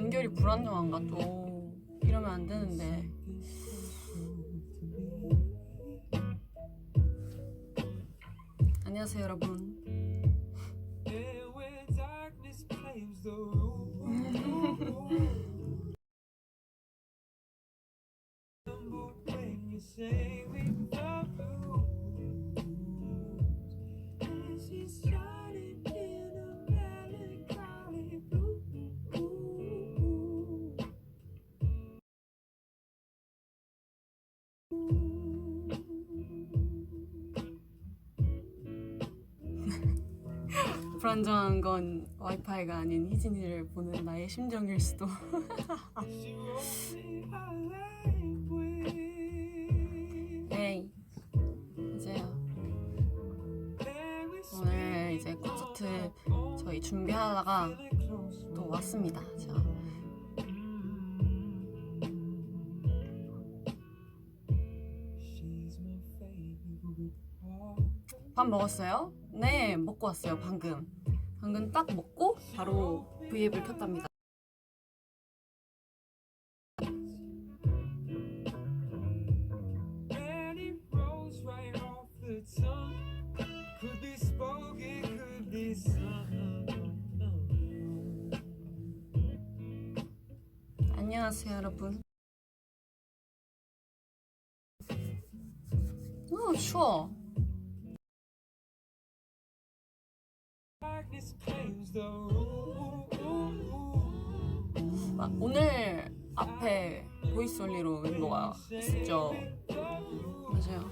연결이 불안정한가 또. 이러면 안 되는데. 안녕하세요 여러분. 불안정한 건 와이파이가 아닌 희진이를 보는 나의 심정일 수도. 에이, 이제요. 오늘 이제 콘서트 저희 준비하다가 또 왔습니다. 자. 밥 먹었어요? 네, 먹고 왔어요. 방금 딱 먹고 바로 브이앱을 켰답니다. 안녕하세요 여러분. 추워. 오늘 앞에 보이스올리로 멤버가 있었죠. 맞아요.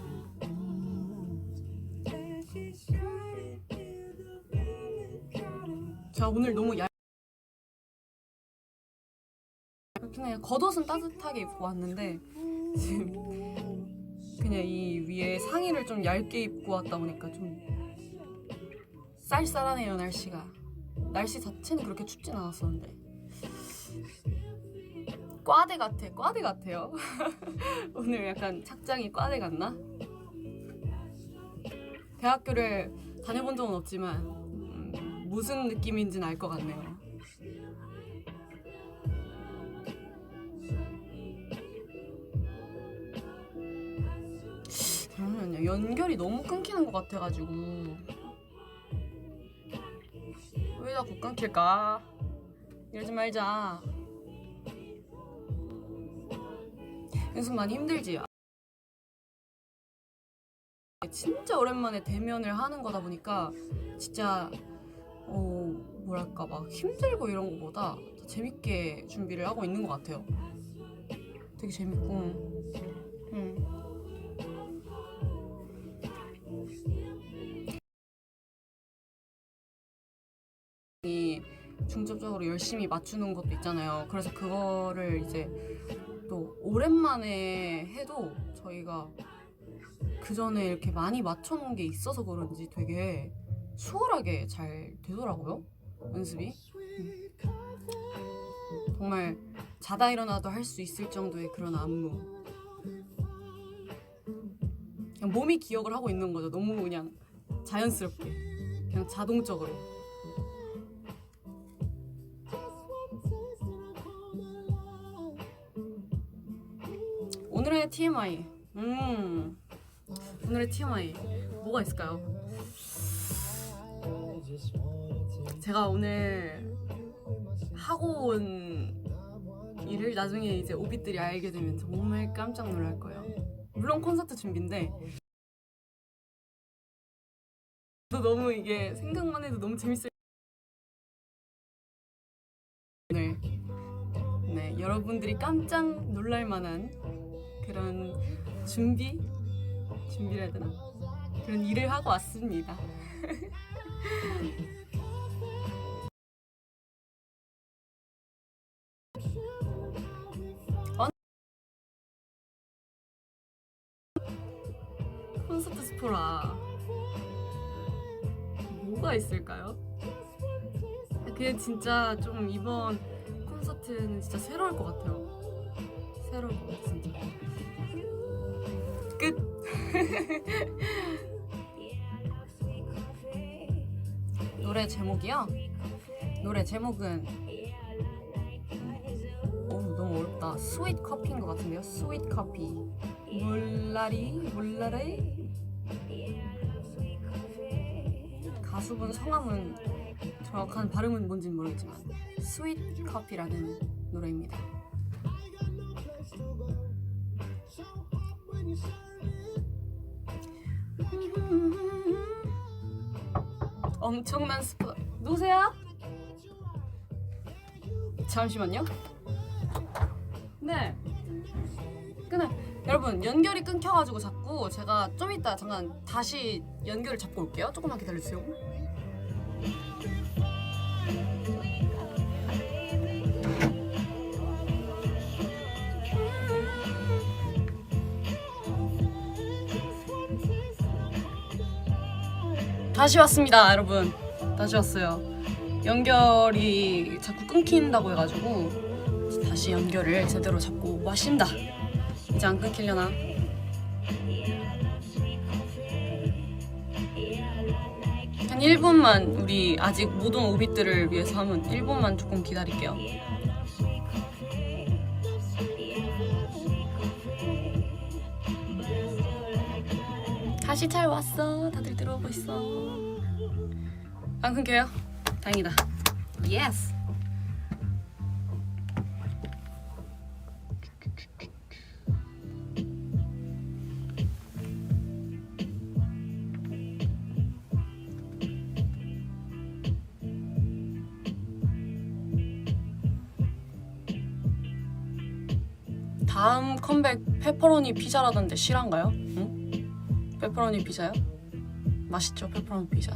자, 오늘 너무 그냥 겉옷은 따뜻하게 입고 왔는데 지금 그냥 이 위에 상의를 좀 얇게 입고 왔다 보니까 좀 쌀쌀하네요. 날씨 자체는 그렇게 춥진 않았었는데 과대 같아요. 오늘 약간 착장이 과대 같나? 대학교를 다녀본 적은 없지만 무슨 느낌인지는 알 것 같네요. 잠시만요. 연결이 너무 끊기는 것 같아가지고 왜 자꾸 끊길까? 이러지 말자. 연습 많이 힘들지? 진짜 오랜만에 대면을 하는 거다 보니까 진짜 뭐랄까 막 힘들고 이런 거보다 더 재밌게 준비를 하고 있는 것 같아요. 되게 재밌고 이 중점적으로 열심히 맞추는 것도 있잖아요. 그래서 그거를 이제 또 오랜만에 해도 저희가 그 전에 이렇게 많이 맞춰놓은 게 있어서 그런지 되게 수월하게 잘 되더라고요, 연습이. 정말 자다 일어나도 할 수 있을 정도의 그런 안무. 그냥 몸이 기억을 하고 있는 거죠. 너무 그냥 자연스럽게, 그냥 자동적으로. 오늘의 TMI. 오늘의 TMI 뭐가 있을까요? 제가 오늘 하고 온 일을 나중에 이제 오빛들이 알게 되면 정말 깜짝 놀랄 거예요. 물론 콘서트 준비인데 너무 이게 생각만 해도 너무 재밌어요. 네, 여러분들이 깜짝 놀랄 만한 그런 준비를 해야 되나? 그런 일을 하고 왔습니다. 콘서트 스포라 뭐가 있을까요? 그냥 진짜 좀 이번 콘서트는 진짜 새로울 것 같아요. 새로울 것 같아 진짜. 끝. 노래 제목이요? 노래 제목은 스윗 커피인 것 같은데요. 스윗 커피. 물라리. 가수분 성함은 정확한 발음은 뭔지는 모르겠지만 스윗 커피라는 노래입니다. 엄청난 스포. 누구세요? 잠시만요. 네. 끊어. 여러분 연결이 끊겨가지고 자꾸 제가 좀 이따 잠깐 다시 연결을 잡고 올게요. 조금만 기다려주세요. 다시 왔습니다, 여러분. 다시 왔어요. 연결이 자꾸 끊긴다고 해가지고 다시 연결을 제대로 잡고 왔습니다. 이제 안 끊기려나? 한 1분만 우리 아직 못 온 오빛들을 위해서 하면 1분만 조금 기다릴게요. 다시 잘 왔어. 다들 들어오고 있어. 안 끊겨요? 다행이다. 예스. 다음 컴백 페퍼로니 피자라던데 실한가요? 응? 페퍼로니 피자요? 맛있죠, 페퍼로니 피자.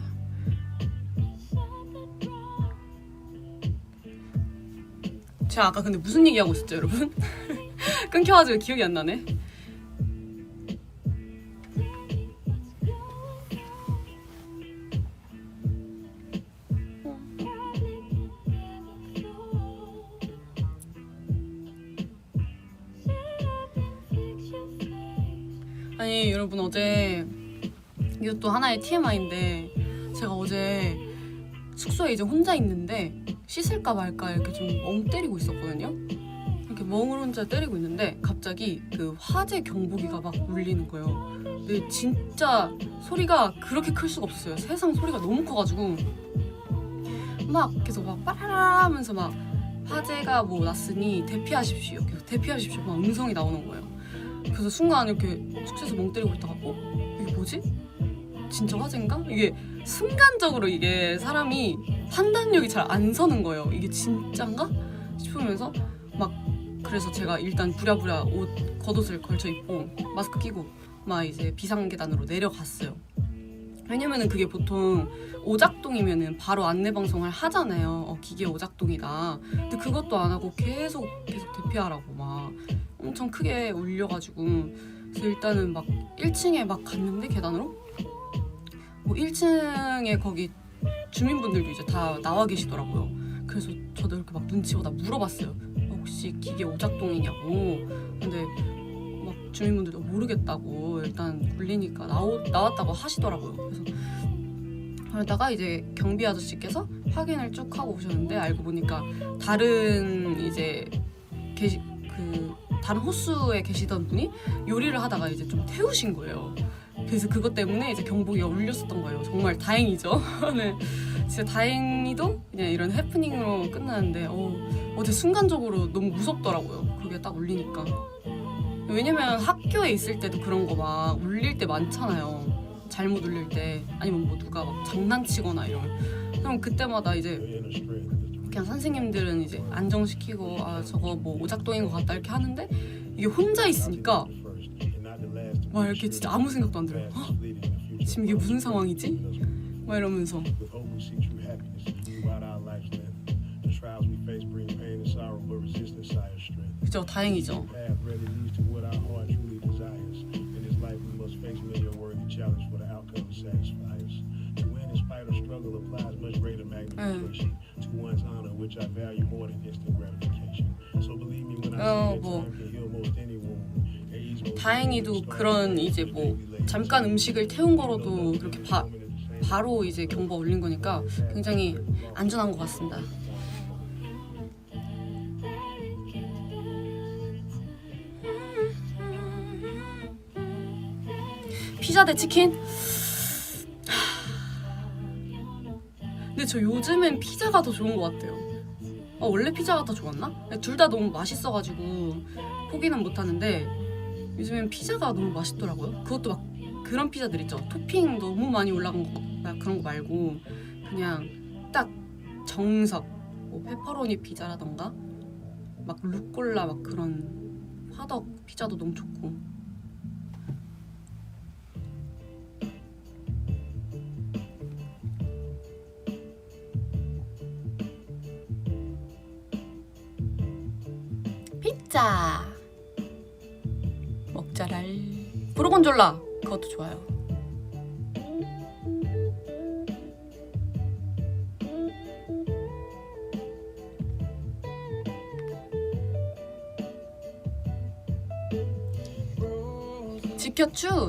제가 아까 근데 무슨 얘기하고 있었죠, 여러분? 끊겨가지고 기억이 안 나네. 아니 여러분, 어제 이것도 하나의 TMI인데 제가 어제 숙소에 이제 혼자 있는데 씻을까 말까 이렇게 좀 멍 때리고 있었거든요. 이렇게 멍을 혼자 때리고 있는데 갑자기 그 화재 경보기가 막 울리는 거예요. 근데 진짜 소리가 그렇게 클 수가 없었어요. 세상 소리가 너무 커가지고 막 계속 막 빠라라 하면서 막 화재가 뭐 났으니 대피하십시오, 계속 대피하십시오 막 음성이 나오는 거예요. 그래서 순간 이렇게 숙소에서 멍 때리고 있다가 이게 뭐지? 진짜 화재인가? 이게 순간적으로 이게 사람이 판단력이 잘 안 서는 거예요. 이게 진짠가? 싶으면서 막, 그래서 제가 일단 부랴부랴 겉옷을 걸쳐 입고 마스크 끼고 막 이제 비상계단으로 내려갔어요. 왜냐면은 그게 보통 오작동이면은 바로 안내방송을 하잖아요. 기계 오작동이다. 근데 그것도 안 하고 계속 대피하라고 막 엄청 크게 울려가지고, 그래서 일단은 막 1층에 막 갔는데 계단으로 뭐 1층에 거기 주민분들도 이제 다 나와 계시더라고요. 그래서 저도 이렇게 막 눈치 보다 물어봤어요. 혹시 기계 오작동이냐고. 근데 막 주민분들도 모르겠다고, 일단 울리니까 나왔다고 하시더라고요. 그래서 그러다가 이제 경비 아저씨께서 확인을 쭉 하고 오셨는데 알고 보니까 다른 이제 다른 호수에 계시던 분이 요리를 하다가 이제 좀 태우신 거예요. 그래서 그것 때문에 이제 경보기가 울렸었던 거예요. 정말 다행이죠. 네, 진짜 다행히도 그냥 이런 해프닝으로 끝나는데 어제 순간적으로 너무 무섭더라고요. 그게 딱 울리니까. 왜냐면 학교에 있을 때도 그런 거 막 울릴 때 많잖아요. 잘못 울릴 때, 아니면 뭐 누가 막 장난치거나 이러면. 그럼 그때마다 이제 그냥 선생님들은 이제 안정시키고 저거 뭐 오작동인 것 같다 이렇게 하는데, 이게 혼자 있으니까 막 이렇게 진짜 아무 생각도 안 들어요. 지금 이게 무슨 상황이지? 막 이러면서. 그죠, 다행이죠. 뭐 다행히도 그런 이제 뭐 잠깐 음식을 태운 거로도 그렇게 바로 이제 경보가 울린 거니까 굉장히 안전한 것 같습니다. 피자 대 치킨? 근데 저 요즘엔 피자가 더 좋은 것 같아요. 원래 피자가 더 좋았나? 둘 다 너무 맛있어가지고 포기는 못하는데 요즘엔 피자가 너무 맛있더라고요. 그것도 막 그런 피자들 있죠. 토핑 너무 많이 올라간 거 그런 거 말고 그냥 딱 정석 뭐 페퍼로니 피자라던가 막 루꼴라 막 그런 화덕 피자도 너무 좋고. 피자 먹자랄. 고르곤졸라 그것도 좋아요.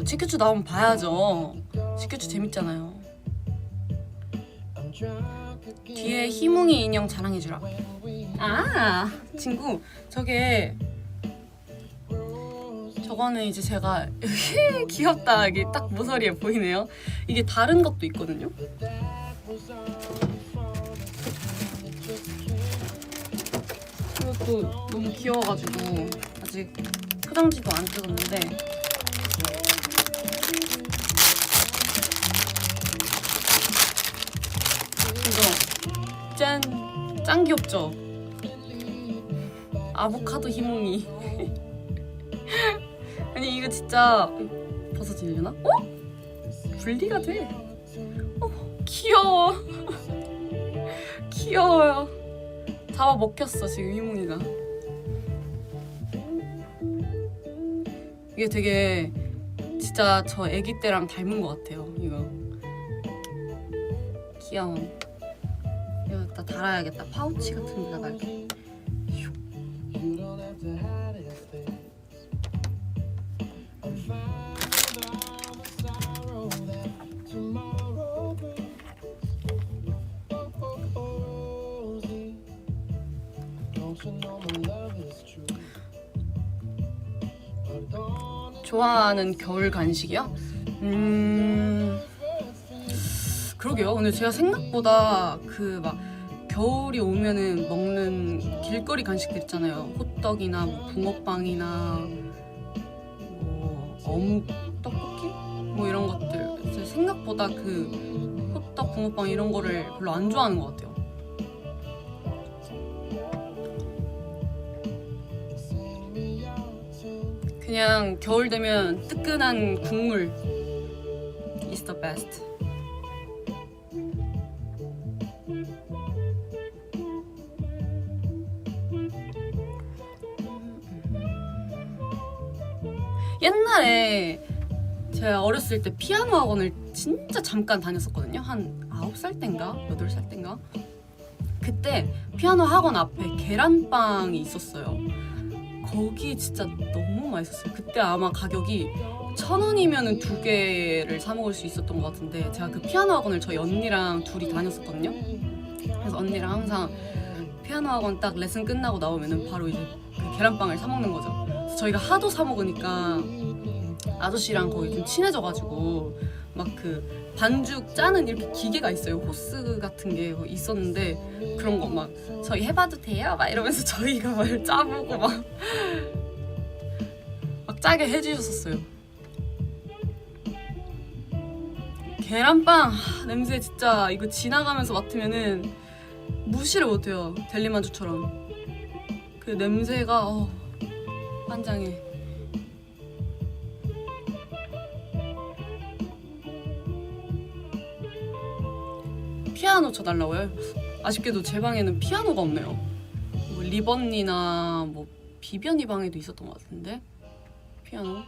지켜추 나오면 봐야죠. 지켜추 재밌잖아요. 뒤에 희몽이 인형 자랑해주라. 아 친구 저거는 이제 제가 귀엽다 이게 딱 모서리에 보이네요. 이게 다른 것도 있거든요. 이것도 너무 귀여워가지고 아직 포장지도 안 뜯었는데 이거 짠 귀엽죠? 아보카도 희몽이. 아니 이거 진짜 벗어지려나? 분리가 돼. 귀여워. 귀여워요. 잡아 먹혔어 지금 희몽이가. 이게 되게 진짜 저 애기 때랑 닮은 것 같아요. 이거 귀여워. 이거 달아야겠다. 파우치 같은 데다가 이렇게. 좋아하는 겨울 간식이요? 그러게요. 근데 제가 생각보다 그 막 겨울이 오면은 먹는 길거리 간식들 있잖아요. 호떡이나 뭐 붕어빵이나 뭐 어묵 떡볶이 뭐 이런 것들. 제가 생각보다 그 호떡, 붕어빵 이런 거를 별로 안 좋아하는 것 같아요. 그냥 겨울 되면 뜨끈한 국물 is the best. 옛날에 제가 어렸을 때 피아노 학원을 진짜 잠깐 다녔었거든요. 한 9살 땐가 8살 땐가. 그때 피아노 학원 앞에 계란빵이 있었어요. 거기 진짜 너무 맛있었어요. 그때 아마 가격이 1,000원이면 2개를 사 먹을 수 있었던 것 같은데 제가 그 피아노 학원을 저희 언니랑 둘이 다녔었거든요. 그래서 언니랑 항상 피아노 학원 딱 레슨 끝나고 나오면은 바로 이제 그 계란빵을 사 먹는 거죠. 그래서 저희가 하도 사 먹으니까 아저씨랑 거의 좀 친해져가지고 막 그 반죽 짜는 이렇게 기계가 있어요. 호스 같은 게 있었는데 그런 거 막 저희 해봐도 돼요? 막 이러면서 저희가 막 짜보고 막 짜게 해주셨었어요. 계란빵 냄새 진짜 이거 지나가면서 맡으면은 무시를 못해요. 델리만주처럼 그 냄새가 환장해. 피아노 쳐달라고요? 아쉽게도 제 방에는 피아노가 없네요. 뭐 리번니나 뭐 비변이 방에도 있었던 것 같은데 피아노.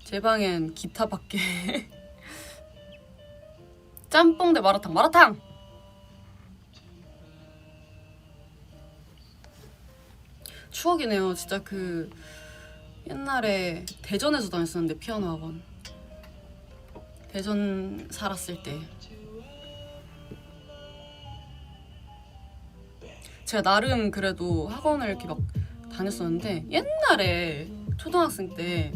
제 방엔 기타밖에. 짬뽕 대 마라탕. 추억이네요. 진짜 그 옛날에 대전에서 다녔었는데 피아노 학원. 대전 살았을 때 제가 나름 그래도 학원을 이렇게 막 다녔었는데 옛날에 초등학생 때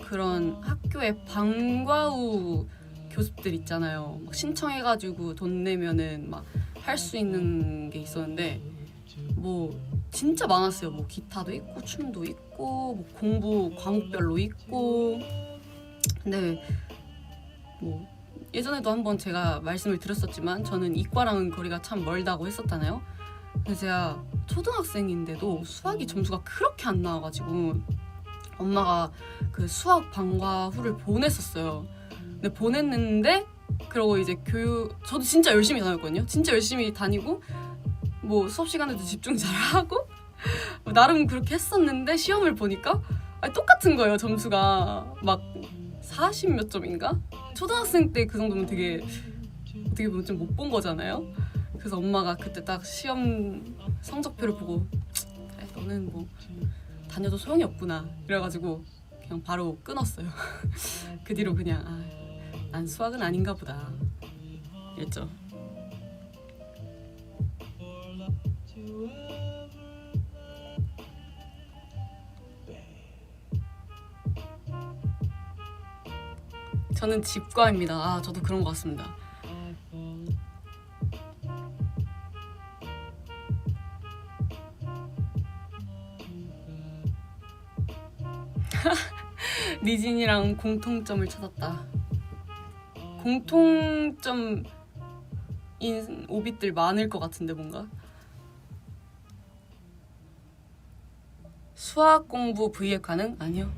그런 학교의 방과 후 교습들 있잖아요. 막 신청해가지고 돈 내면은 막 할 수 있는 게 있었는데 뭐 진짜 많았어요. 뭐 기타도 있고 춤도 있고 뭐 공부 과목별로 있고. 근데 뭐 예전에도 한번 제가 말씀을 드렸었지만 저는 이과랑은 거리가 참 멀다고 했었잖아요. 그래서 제가 초등학생인데도 수학이 점수가 그렇게 안 나와가지고 엄마가 그 수학 방과 후를 보냈었어요. 근데 보냈는데 그러고 이제 저도 진짜 열심히 다녔거든요. 진짜 열심히 다니고 뭐 수업 시간에도 집중 잘하고 나름 그렇게 했었는데 시험을 보니까 똑같은 거예요. 점수가 막 40 몇 점인가? 초등학생 때 그 정도면 되게 어떻게 보면 좀 못 본 거잖아요. 그래서 엄마가 그때 딱 시험 성적표를 보고 그래 너는 뭐 다녀도 소용이 없구나 이래가지고 그냥 바로 끊었어요. 그 뒤로 그냥 난 수학은 아닌가 보다 이랬죠. 저는 집과입니다. 저도 그런 것 같습니다. 리진이랑 공통점을 찾았다. 공통점인 오빛들 많을 것 같은데 뭔가? 수학 공부 V앱 가능? 아니요.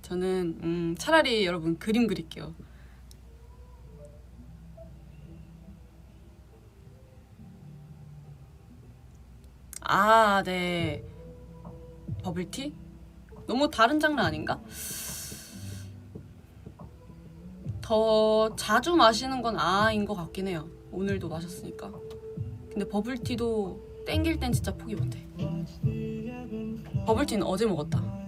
저는 차라리 여러분 그림 그릴게요. 네. 버블티? 너무 다른 장르 아닌가? 더 자주 마시는 건 아인 것 같긴 해요. 오늘도 마셨으니까. 근데 버블티도 땡길 땐 진짜 포기 못해. 버블티는 어제 먹었다.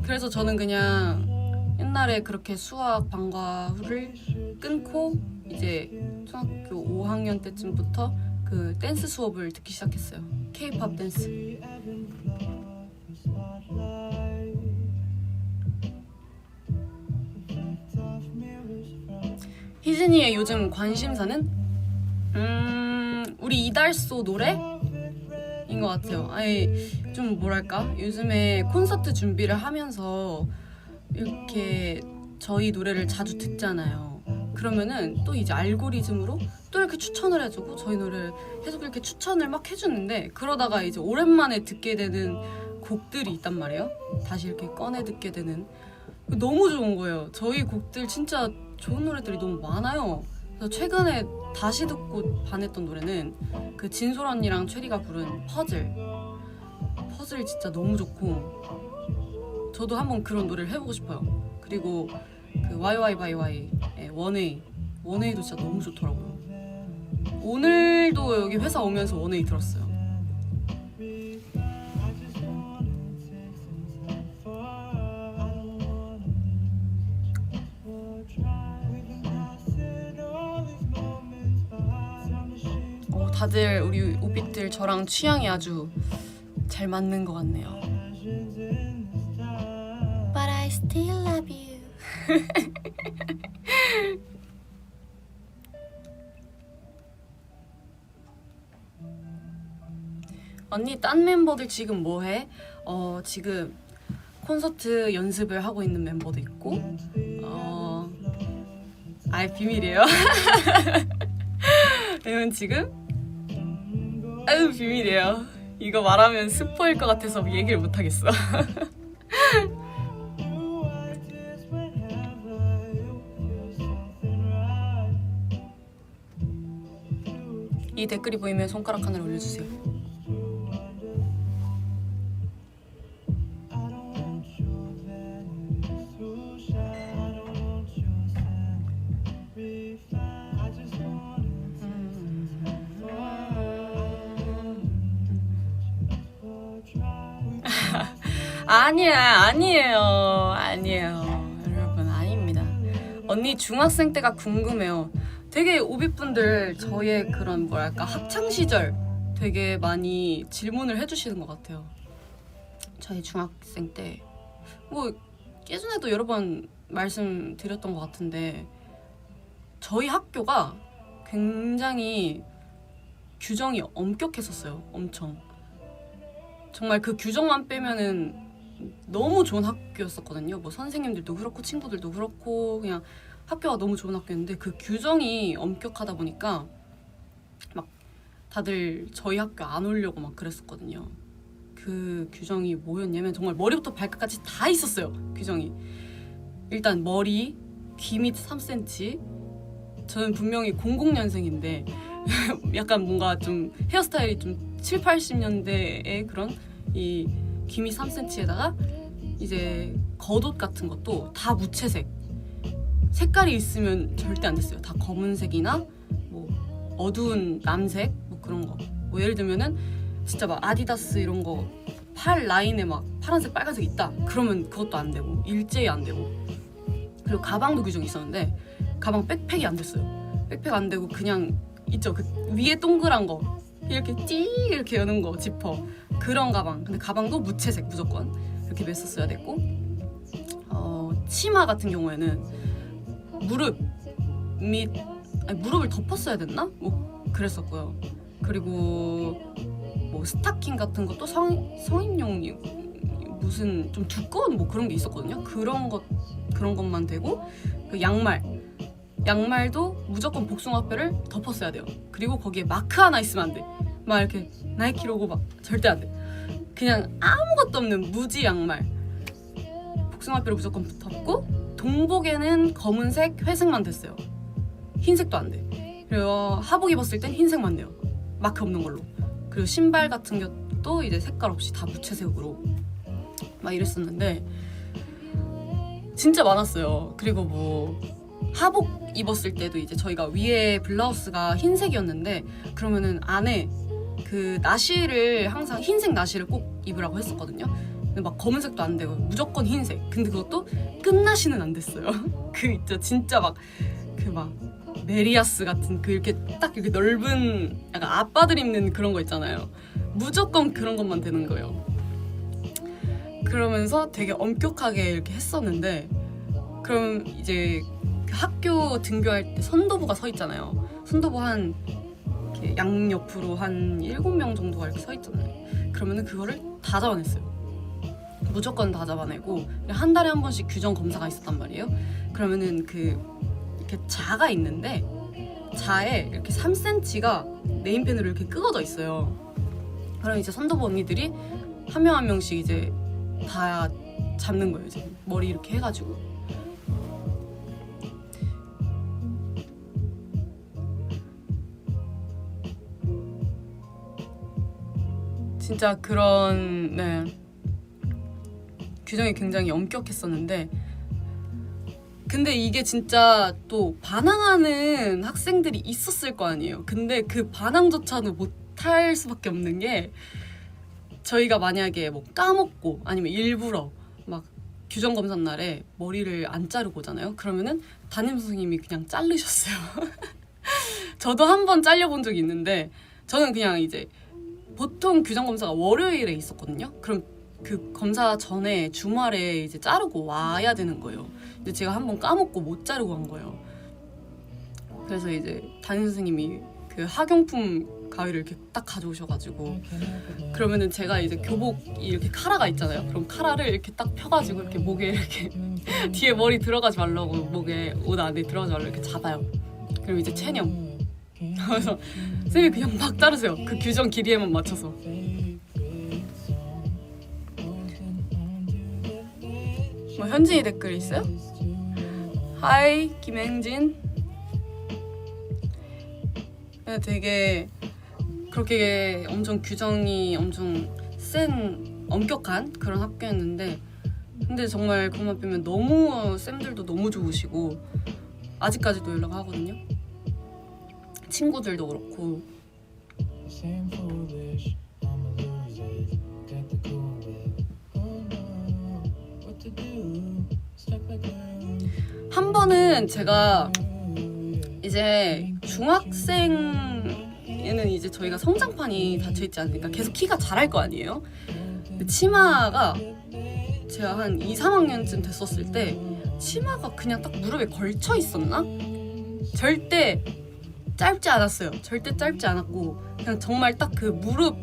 그래서 저는 그냥 옛날에 그렇게 수학 방과 후를 끊고 이제 초등학교 5학년 때쯤부터 그 댄스 수업을 듣기 시작했어요. K-pop 댄스. 희진이의 요즘 관심사는 우리 이달소 노래인 것 같아요. 좀 뭐랄까 요즘에 콘서트 준비를 하면서 이렇게 저희 노래를 자주 듣잖아요. 그러면은 또 이제 알고리즘으로 또 이렇게 추천을 해주고 저희 노래를 계속 이렇게 추천을 막 해주는데 그러다가 이제 오랜만에 듣게 되는 곡들이 있단 말이에요. 다시 이렇게 꺼내 듣게 되는 너무 좋은 거예요. 저희 곡들 진짜 좋은 노래들이 너무 많아요. 그래서 최근에 다시 듣고 반했던 노래는 그 진솔 언니랑 체리가 부른 퍼즐 진짜 너무 좋고 저도 한번 그런 노래를 해보고 싶어요. 그리고 그 YYYY의 원웨이도 진짜 너무 좋더라고요. 오늘도 여기 회사 오면서 원웨이 들었어요. 다들 우리 오빛들 저랑 취향이 아주 잘 맞는 것 같네요. But I still love you. 언니 딴 멤버들 지금 뭐해? 지금 콘서트 연습을 하고 있는 멤버도 있고 비밀이에요. 이건 지금 비밀이에요. 이거 말하면 스포일 것 같아서 얘기를 못하겠어. 이 댓글이 보이면 손가락 하나를 올려주세요. 아니에요. 여러분, 아닙니다. 언니 중학생 때가 궁금해요. 되게 오비분들 저의 그런 뭐랄까 학창시절 되게 많이 질문을 해주시는 것 같아요. 저희 중학생 때 뭐 예전에도 여러 번 말씀드렸던 것 같은데 저희 학교가 굉장히 규정이 엄격했었어요. 엄청. 정말 그 규정만 빼면은 너무 좋은 학교였었거든요. 뭐 선생님들도 그렇고 친구들도 그렇고 그냥 학교가 너무 좋은 학교였는데 그 규정이 엄격하다 보니까 막 다들 저희 학교 안 오려고 막 그랬었거든요. 그 규정이 뭐였냐면 정말 머리부터 발끝까지 다 있었어요. 규정이. 일단 머리, 귀 밑 3cm. 저는 분명히 00년생인데 약간 뭔가 좀 헤어스타일이 좀 7, 80년대의 그런 이 귀 밑 3cm에다가 이제 겉옷 같은 것도 다 무채색. 색깔이 있으면 절대 안 됐어요. 다 검은색이나 뭐 어두운 남색 뭐 그런 거. 뭐 예를 들면은 진짜 막 아디다스 이런 거 팔 라인에 막 파란색 빨간색 있다. 그러면 그것도 안 되고 일제히 안 되고. 그리고 가방도 규정이 있었는데 가방 백팩이 안 됐어요. 백팩 안 되고 그냥 있죠. 그 위에 동그란 거 이렇게 띠 이렇게 여는 거 지퍼 그런 가방. 근데 가방도 무채색 무조건 이렇게 맸었어야 됐고 치마 같은 경우에는 무릎 밑 무릎을 덮었어야 됐나? 뭐 그랬었고요. 그리고 뭐 스타킹 같은 것도 성인용 무슨 좀 두꺼운 뭐 그런 게 있었거든요. 그런 것만 되고 그 양말도 무조건 복숭아뼈를 덮었어야 돼요. 그리고 거기에 마크 하나 있으면 안 돼. 막 이렇게 나이키 로고 막 절대 안 돼. 그냥 아무것도 없는 무지 양말. 복숭아뼈를 무조건 덮고 동복에는 검은색, 회색만 됐어요. 흰색도 안 돼. 그리고 하복 입었을 땐 흰색만 돼요. 마크 없는 걸로. 그리고 신발 같은 것도 이제 색깔 없이 다 무채색으로 막 이랬었는데 진짜 많았어요. 그리고 뭐 하복 입었을 때도 이제 저희가 위에 블라우스가 흰색이었는데 그러면은 안에 그 나시를 항상 흰색 나시를 꼭 입으라고 했었거든요. 근데 막 검은색도 안 되고 무조건 흰색. 근데 그것도 끝나시는 안 됐어요. 그 있죠. 진짜 막 그 막 메리아스 같은 그 이렇게 딱 이렇게 넓은 약간 아빠들 입는 그런 거 있잖아요. 무조건 그런 것만 되는 거예요. 그러면서 되게 엄격하게 이렇게 했었는데 그럼 이제 학교 등교할 때 선도부가 서 있잖아요. 선도부 한 이렇게 양옆으로 한 7명 정도가 이렇게 서 있잖아요. 그러면은 그거를 다 잡아냈어요. 무조건 다 잡아내고 한 달에 한 번씩 규정 검사가 있었단 말이에요. 그러면은 그 이렇게 자가 있는데 자에 이렇게 3cm가 네임펜으로 이렇게 끄어져 있어요. 그럼 이제 선도부 언니들이 한 명 한 명씩 이제 다 잡는 거예요. 이제 머리 이렇게 해가지고. 진짜 그런 규정이 굉장히 엄격했었는데 근데 이게 진짜 또 반항하는 학생들이 있었을 거 아니에요. 근데 그 반항조차도 못할 수밖에 없는 게 저희가 만약에 뭐 까먹고 아니면 일부러 막 규정검사 날에 머리를 안 자르고 오잖아요. 그러면은 담임 선생님이 그냥 자르셨어요. 저도 한 번 잘려본 적이 있는데 저는 그냥 이제 보통 규정검사가 월요일에 있었거든요. 그럼 그 검사 전에 주말에 이제 자르고 와야 되는 거예요. 근데 제가 한 번 까먹고 못 자르고 간 거예요. 그래서 이제 담임 선생님이 그 학용품 가위를 이렇게 딱 가져오셔가지고 그러면은 제가 이제 교복 이렇게 카라가 있잖아요. 그럼 카라를 이렇게 딱 펴가지고 이렇게 목에 이렇게 뒤에 머리 들어가지 말라고 목에 옷 안에 들어가지 말라고 이렇게 잡아요. 그리고 이제 체념. 그래서 선생님이 그냥 막 자르세요. 그 규정 길이에만 맞춰서. 뭐 현진이 댓글 있어요? 하이 김행진. 되게 그렇게 엄청 규정이 엄청 센 엄격한 그런 학교였는데 근데 정말 그것만 빼면 너무 쌤들도 너무 좋으시고 아직까지도 연락하거든요. 친구들도 그렇고. 한 이거는 제가 이제 중학생에는 이제 저희가 성장판이 닫혀있지 않으니까 계속 키가 자랄 거 아니에요? 근데 치마가 제가 한 2, 3학년쯤 됐었을 때 치마가 그냥 딱 무릎에 걸쳐 있었나? 절대 짧지 않았어요. 절대 짧지 않았고 그냥 정말 딱 그 무릎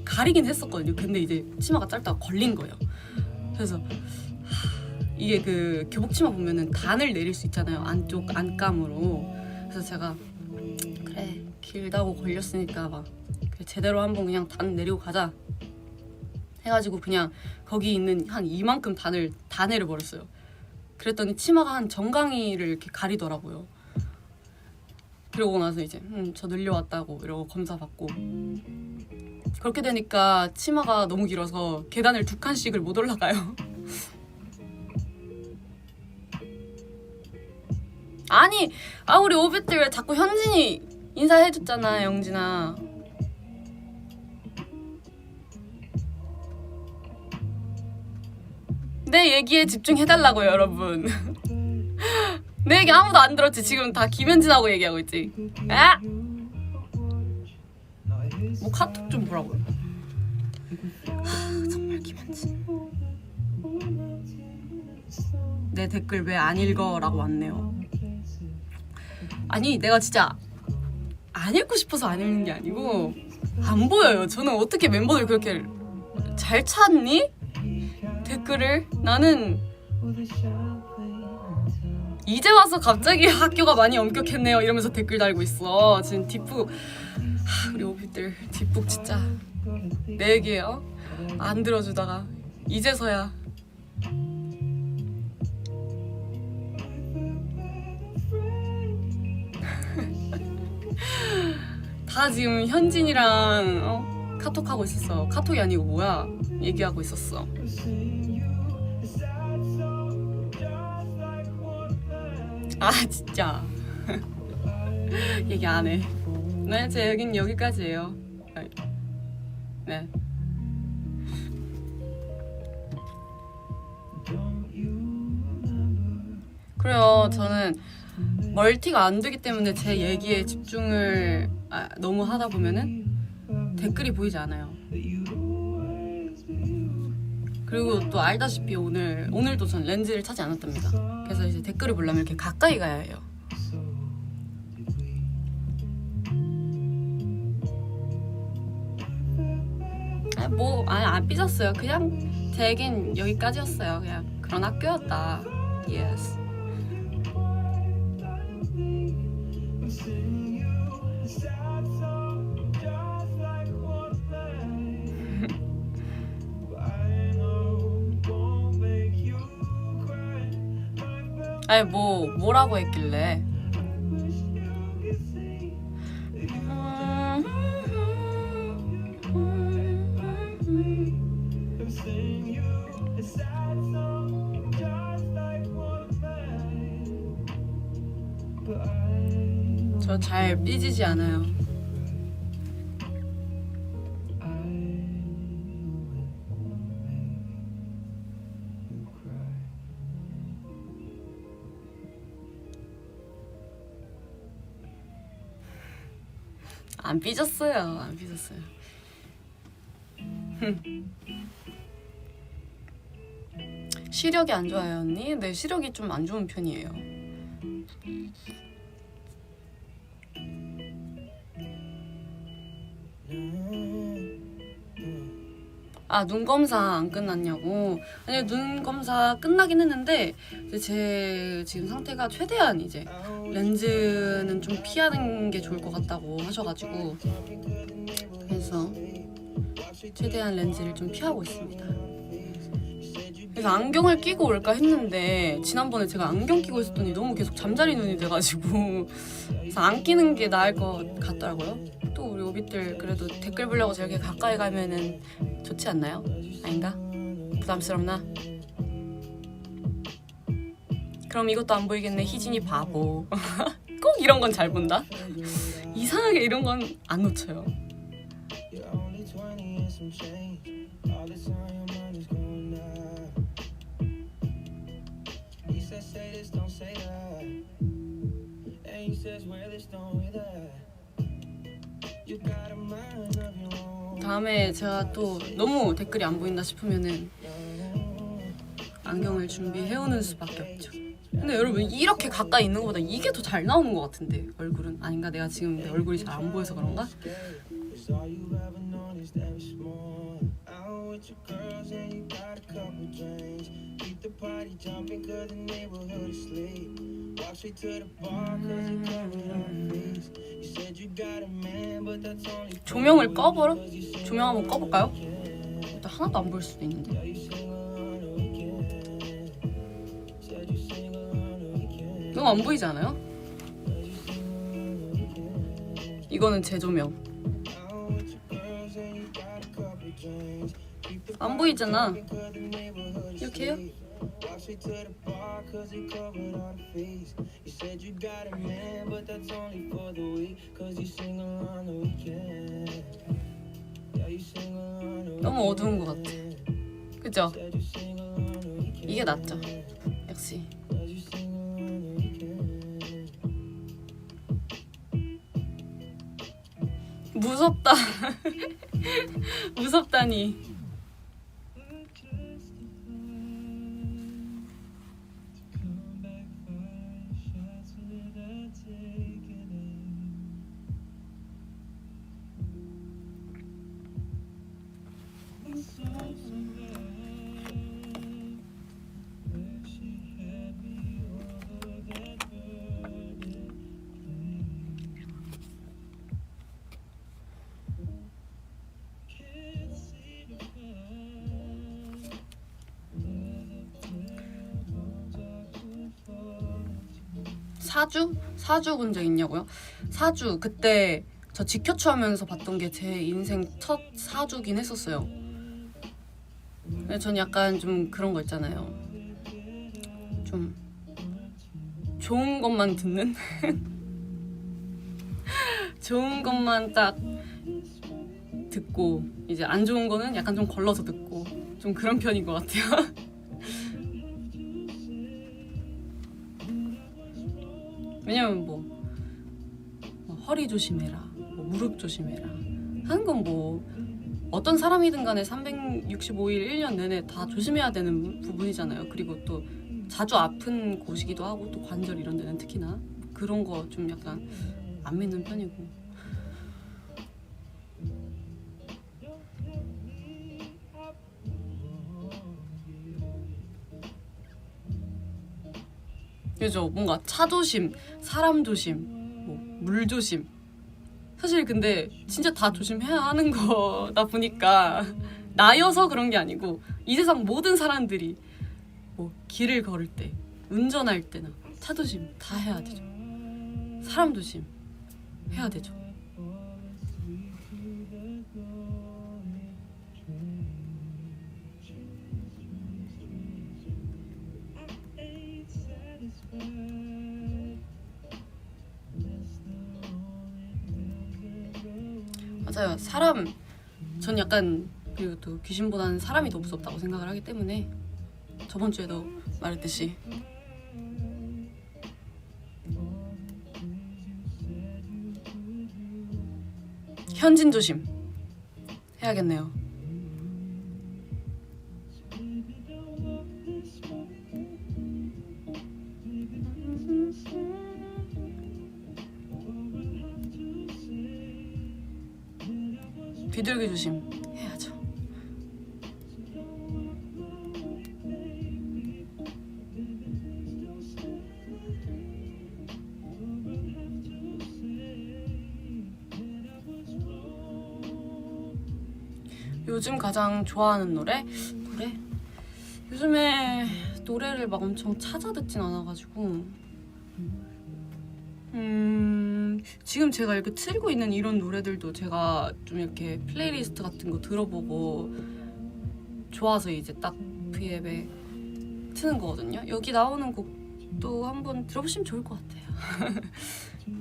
가리긴 했었거든요. 근데 이제 치마가 짧다가 걸린 거예요. 그래서 이게 그 교복 치마 보면은 단을 내릴 수 있잖아요. 안쪽 안감으로. 그래서 제가 그래 길다고 걸렸으니까 막 그래, 제대로 한번 그냥 단 내리고 가자 해가지고 그냥 거기 있는 한 이만큼 단을 다 내려버렸어요. 그랬더니 치마가 한 정강이를 이렇게 가리더라고요. 그러고 나서 이제 저 늘려왔다고 이러고 검사 받고 그렇게 되니까 치마가 너무 길어서 계단을 2칸씩을 못 올라가요. 아니 우리 오빛들 왜 자꾸 현진이 인사해줬잖아. 영진아 내 얘기에 집중해달라고요 여러분. 내 얘기 아무도 안 들었지. 지금 다 김현진하고 얘기하고 있지. 아! 뭐 카톡 좀 보라고요. 정말 김현진. 내 댓글 왜 안 읽어? 라고 왔네요. 아니 내가 진짜 안 읽고 싶어서 안 읽는 게 아니고 안 보여요. 저는 어떻게 멤버들 그렇게 잘 찾니? 댓글을 나는 이제 와서 갑자기 학교가 많이 엄격했네요 이러면서 댓글 달고 있어. 지금 뒷북 우리 오빛들 뒷북 진짜 내 얘기예요. 안 들어주다가 이제서야 다 지금 현진이랑 카톡하고 있었어. 카톡이 아니고 뭐야 얘기하고 있었어. 아 진짜 얘기 안 해. 네, 제 여긴 여기까지예요. 네. 그래요. 저는 멀티가 안 되기 때문에 제 얘기에 집중을 너무 하다 보면은 댓글이 보이지 않아요. 그리고 또 알다시피 오늘도 전 렌즈를 차지 않았답니다. 그래서 이제 댓글을 보려면 이렇게 가까이 가야 해요. 안 삐졌어요. 그냥 제겐 여기까지였어요. 그냥 그런 학교였다. Yes. 아니 뭐라고 했길래? 저 잘 삐지지 않아요. 안 삐졌어요. 안 삐졌어요. 시력이 안 좋아요, 언니? 네, 시력이 좀 안 좋은 편이에요. 눈 검사 안 끝났냐고. 아니, 눈 검사 끝나긴 했는데 이제 제 지금 상태가 최대한 이제 렌즈는 좀 피하는 게 좋을 것 같다고 하셔가지고 그래서 최대한 렌즈를 좀 피하고 있습니다. 그래서 안경을 끼고 올까 했는데 지난번에 제가 안경 끼고 있었더니 너무 계속 잠자리 눈이 돼가지고 그래서 안 끼는 게 나을 것 같더라고요. 또 우리 오빛들 그래도 댓글 보려고 저렇게 가까이 가면은 좋지 않나요? 아닌가? 부담스럽나? 그럼 이것도 안 보이겠네. 희진이 바보. 꼭 이런 건 잘 본다. 이상하게 이런 건 안 놓쳐요. 다음에 제가 또 너무 댓글이 안 보인다 싶으면은 안경을 준비해오는 수밖에 없죠. 근데 여러분 이렇게 가까이 있는 것보다 이게 더 잘 나오는 것 같은데 얼굴은? 아닌가? 내가 지금 내 얼굴이 잘 안 보여서 그런가? 조명을 꺼버려? 조명 한번 꺼볼까요? 일단 하나도 안 보일 수도 있는데. 너무 안 보이지 않아요? 이거는 제 조명. 안 보이잖아. 이렇게 해요? 너무 어두운 것 같아. 그죠? 이게 낫죠. 역시. 무섭다. 무섭다니. 사주 본 적 있냐고요? 사주 그때 저 지켜추 하면서 봤던 게 제 인생 첫 사주긴 했었어요. 근데 전 약간 좀 그런 거 있잖아요. 좀 좋은 것만 듣는? 좋은 것만 딱 듣고 이제 안 좋은 거는 약간 좀 걸러서 듣고 좀 그런 편인 것 같아요. 왜냐면 뭐 허리 조심해라, 뭐 무릎 조심해라 하는 건 뭐 어떤 사람이든 간에 365일 1년 내내 다 조심해야 되는 부분이잖아요. 그리고 또 자주 아픈 곳이기도 하고 또 관절 이런 데는 특히나 그런 거 좀 약간 안 믿는 편이고. 그죠? 뭔가 차 조심, 사람 조심, 뭐 물 조심. 사실 근데 진짜 다 조심해야 하는 거다 보니까 나여서 그런 게 아니고 이 세상 모든 사람들이 뭐 길을 걸을 때, 운전할 때나 차 조심 다 해야 되죠. 사람 조심 해야 되죠. 맞아요. 전 약간 그리고 또 귀신보다는 사람이 더 무섭다고 생각을 하기 때문에 저번 주에도 말했듯이 현진 조심 해야겠네요. 비둘기 조심 해야죠. 요즘 가장 좋아하는 노래? 요즘에 노래를 막 엄청 찾아 듣진 않아가지고 지금 제가 이렇게 틀고 있는 이런 노래들도 제가 좀 이렇게 플레이리스트 같은 거 들어보고 좋아서 이제 딱 V앱에 트는 거거든요. 여기 나오는 곡도 한번 들어보시면 좋을 것 같아요.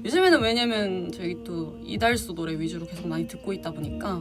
요즘에는 왜냐면 저희 또 이달소 노래 위주로 계속 많이 듣고 있다 보니까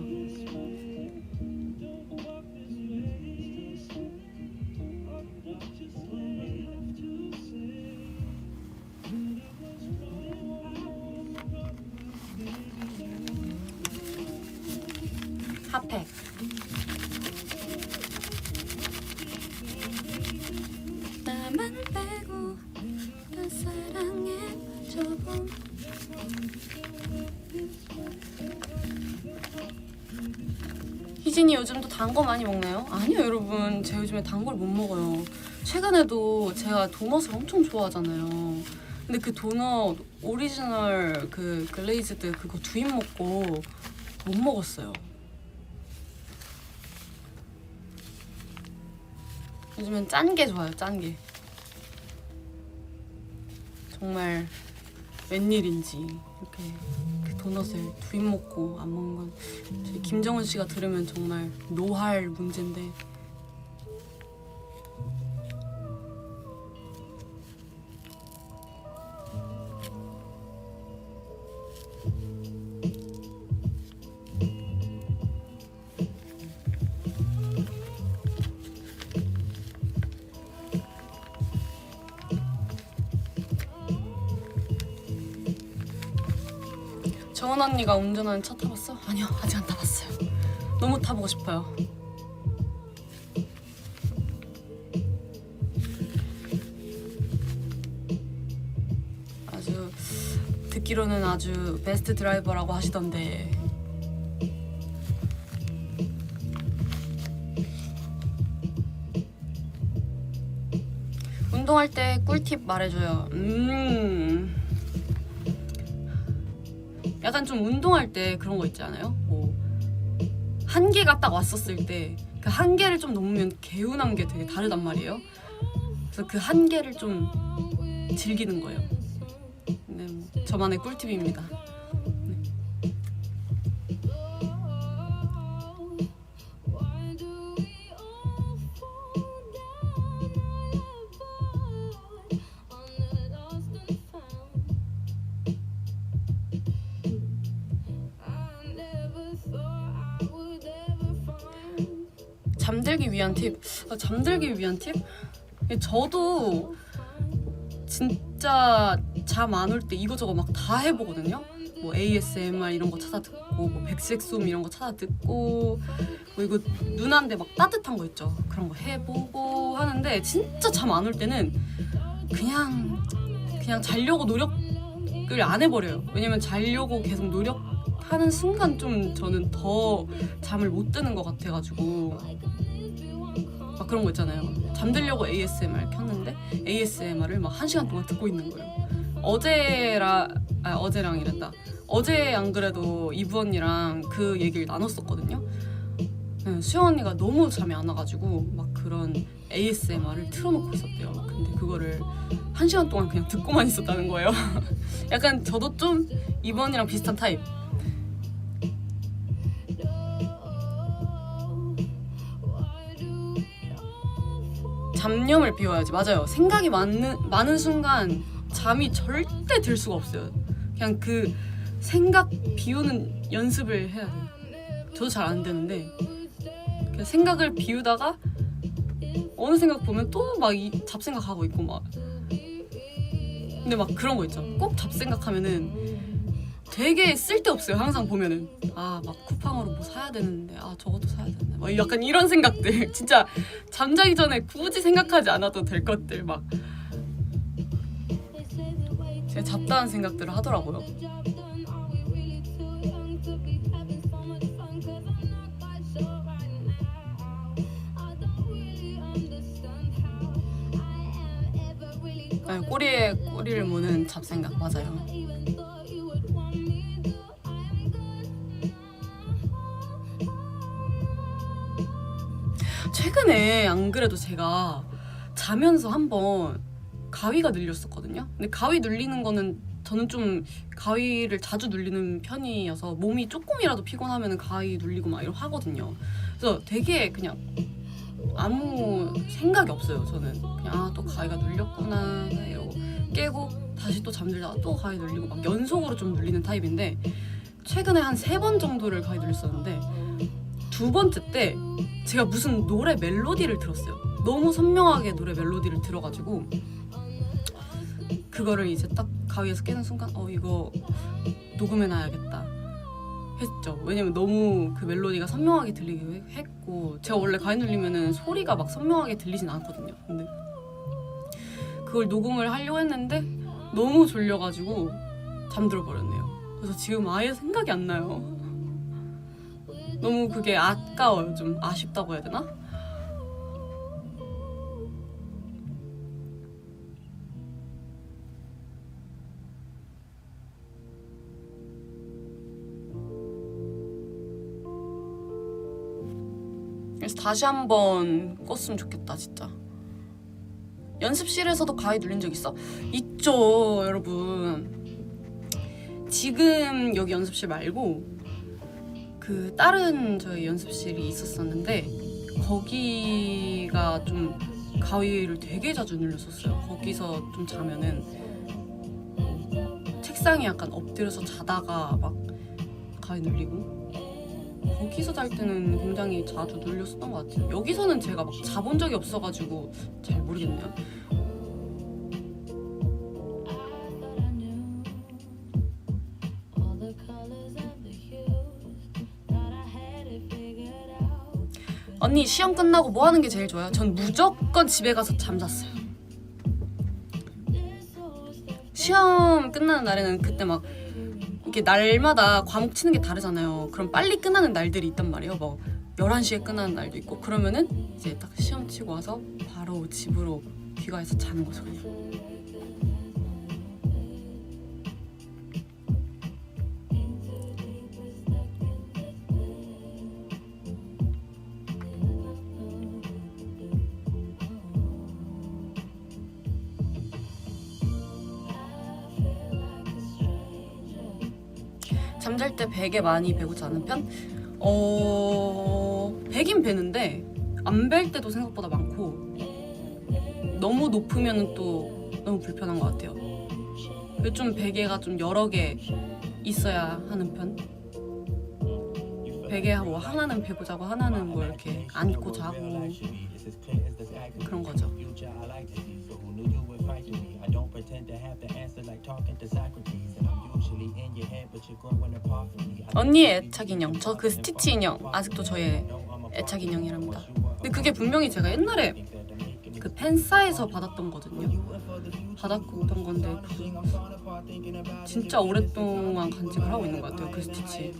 요즘도 단 거 많이 먹나요? 아니요 여러분, 제가 요즘에 단 걸 못 먹어요. 최근에도 제가 도넛을 엄청 좋아하잖아요. 근데 그 도넛 오리지널 그 글레이즈드 그거 2입 먹고 못 먹었어요. 요즘엔 짠 게 좋아요. 짠 게. 정말 웬일인지 이렇게 그 도넛을 2입 먹고 안 먹는 건 저희 김정은 씨가 들으면 정말 노할 문제인데. 정은 언니가 운전하는 차 타봤어? 아니요, 아직 안 타봤어요. 너무 타보고 싶어요. 아주 듣기로는 아주 베스트 드라이버라고 하시던데. 운동할 때 꿀팁 말해줘요. 약간 좀 운동할 때 그런 거 있지 않아요? 뭐 한계가 딱 왔었을 때 그 한계를 좀 넘으면 개운한 게 되게 다르단 말이에요. 그래서 그 한계를 좀 즐기는 거예요. 네, 뭐 저만의 꿀팁입니다. 잠들기 위한 팁? 잠들기 위한 팁? 저도 진짜 잠 안 올 때 이거저거 막 다 해보거든요. 뭐 ASMR 이런 거 찾아 듣고, 뭐 백색소음 이런 거 찾아 듣고, 뭐 이거 누나인데 막 따뜻한 거 있죠. 그런 거 해보고 하는데 진짜 잠 안 올 때는 그냥 자려고 노력을 안 해버려요. 왜냐면 자려고 계속 노력하는 순간 좀 저는 더 잠을 못 드는 것 같아가지고. 막 그런 거 있잖아요. 잠들려고 ASMR 켰는데 ASMR을 막 1시간 동안 듣고 있는 거예요. 어제랑 이랬다. 어제 안 그래도 이브 언니랑 그 얘기를 나눴었거든요. 네, 수영 언니가 너무 잠이 안 와가지고 막 그런 ASMR을 틀어놓고 있었대요. 근데 그거를 1시간 동안 그냥 듣고만 있었다는 거예요. 약간 저도 좀 이브 언니랑 비슷한 타입. 잡념을 비워야지. 맞아요. 생각이 많은 순간 잠이 절대 들 수가 없어요. 그냥 그 생각 비우는 연습을 해야 돼요. 저도 잘 안 되는데 그냥 생각을 비우다가 어느 생각 보면 또 막 잡생각하고 있고 막. 근데 막 그런 거 있죠. 꼭 잡생각하면은 되게 쓸데없어요. 항상 보면은 막 쿠팡으로 뭐 사야 되는데 저것도 사야 되는데 막 약간 이런 생각들. 진짜 잠자기 전에 굳이 생각하지 않아도 될 것들 막 제가 잡다한 생각들을 하더라고요. 아니, 꼬리에 꼬리를 무는 잡생각 맞아요. 최근에 안 그래도 제가 자면서 한번 가위가 눌렸었거든요. 근데 가위 눌리는 거는 저는 좀 가위를 자주 눌리는 편이어서 몸이 조금이라도 피곤하면 가위 눌리고 막 이러고 하거든요. 그래서 되게 그냥 아무 생각이 없어요. 저는 그냥 또 가위가 눌렸구나 이러고 깨고 다시 또 잠들다가 또 가위 눌리고 막 연속으로 좀 눌리는 타입인데 최근에 한 3번 정도를 가위 눌렸었는데 2번째 때 제가 무슨 노래 멜로디를 들었어요. 너무 선명하게 노래 멜로디를 들어가지고 그거를 이제 딱 가위에서 깨는 순간 이거 녹음해놔야겠다 했죠. 왜냐면 너무 그 멜로디가 선명하게 들리기도 했고 제가 원래 가위 눌리면은 소리가 막 선명하게 들리진 않거든요. 근데 그걸 녹음을 하려고 했는데 너무 졸려가지고 잠들어 버렸네요. 그래서 지금 아예 생각이 안 나요. 너무 그게 아까워요. 좀 아쉽다고 해야 되나? 그래서 다시 한번 꿨으면 좋겠다 진짜. 연습실에서도 가위 눌린 적 있어? 있죠 여러분. 지금 여기 연습실 말고 그 다른 저희 연습실이 있었었는데 거기가 좀 가위를 되게 자주 눌렸었어요. 거기서 좀 자면은 책상에 약간 엎드려서 자다가 막 가위 눌리고, 거기서 잘 때는 굉장히 자주 눌렸었던 것 같아요. 여기서는 제가 막 자본 적이 없어가지고 잘 모르겠네요. 언니 시험 끝나고 뭐 하는 게 제일 좋아요? 전 무조건 집에 가서 잠잤어요. 시험 끝나는 날에는 그때 막 이렇게 날마다 과목 치는 게 다르잖아요. 그럼 빨리 끝나는 날들이 있단 말이에요. 뭐 11시에 끝나는 날도 있고, 그러면은 이제 딱 시험 치고 와서 바로 집으로 귀가해서 자는 거죠 그냥. 잠잘 때 베개 많이 베고 자는 편? 베긴 베는데 안 벨 때도 생각보다 많고, 너무 높으면 또 너무 불편한 것 같아요. 그래서 좀 베개가 좀 여러 개 있어야 하는 편? 베개하고 하나는 베고 자고 하나는 뭐 이렇게 안고 자고 그런 거죠. 언니의 애착 인형, 저 그 스티치 인형 아직도 저의 애착 인형이랍니다. 근데 그게 분명히 제가 옛날에 그 팬싸에서 받았던 거거든요. 받았던 건데 진짜 오랫동안 간직을 하고 있는 것 같아요 그 스티치.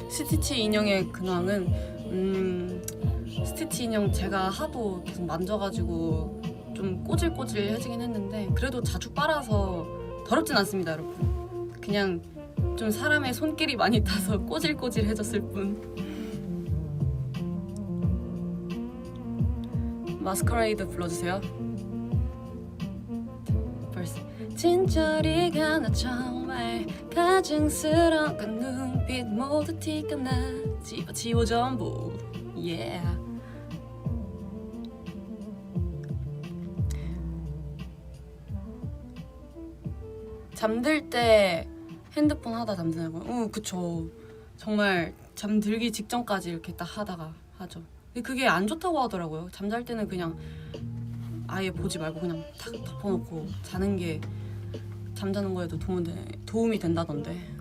스티치 인형의 근황은 스티치 인형 제가 하도 계속 만져가지고 좀 꼬질꼬질해지긴 했는데 그래도 자주 빨아서 더럽진 않습니다 여러분. 그냥 좀 사람의 손길이 많이 타서 꼬질꼬질해졌을 뿐. 마스커레이드 불러주세요. 벌써 진짜리가 나 정말 가증스러운 그 눈빛 모두 티가 나. 지워 전부 yeah. 잠들 때 핸드폰 하다 잠드냐고요? 그쵸. 정말 잠들기 직전까지 이렇게 딱 하다가 하죠. 근데 그게 안 좋다고 하더라고요. 잠잘 때는 그냥 아예 보지 말고 그냥 탁 덮어놓고 자는 게 잠자는 거에도 도움이 된다던데.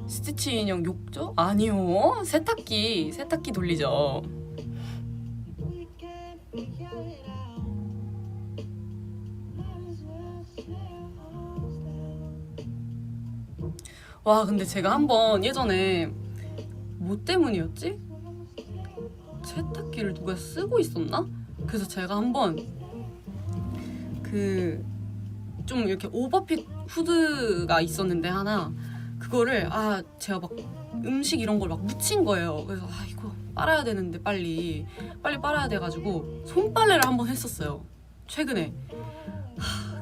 스티치 인형 욕조? 아니요. 세탁기 돌리죠. 와, 근데 제가 한번 예전에 뭐 때문이었지? 세탁기를 누가 쓰고 있었나? 그래서 제가 한번 그 좀 이렇게 오버핏 후드가 있었는데 하나, 그거를 제가 막 음식 이런 걸 막 묻힌 거예요. 그래서 이거 빨아야 되는데 빨리 빨아야 돼가지고 손빨래를 한번 했었어요 최근에.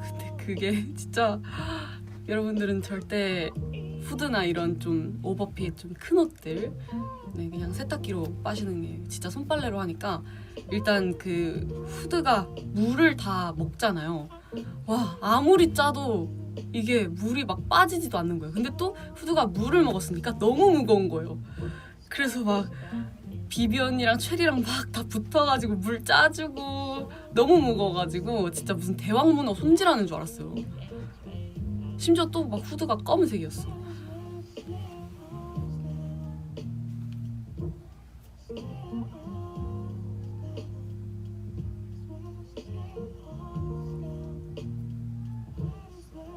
근데 그게 진짜 여러분들은 절대 후드나 이런 좀 오버핏 좀 큰 옷들 네, 그냥 세탁기로 빠시는 게 진짜 손빨래로 하니까 일단 그 후드가 물을 다 먹잖아요. 와 아무리 짜도 이게 물이 막 빠지지도 않는 거예요. 근데 또 후드가 물을 먹었으니까 너무 무거운 거예요. 그래서 막 비비 언니랑 체리랑 막 다 붙어가지고 물 짜주고 너무 무거워가지고 진짜 무슨 대왕문어 손질하는 줄 알았어요. 심지어 또 막 후드가 검은색이었어.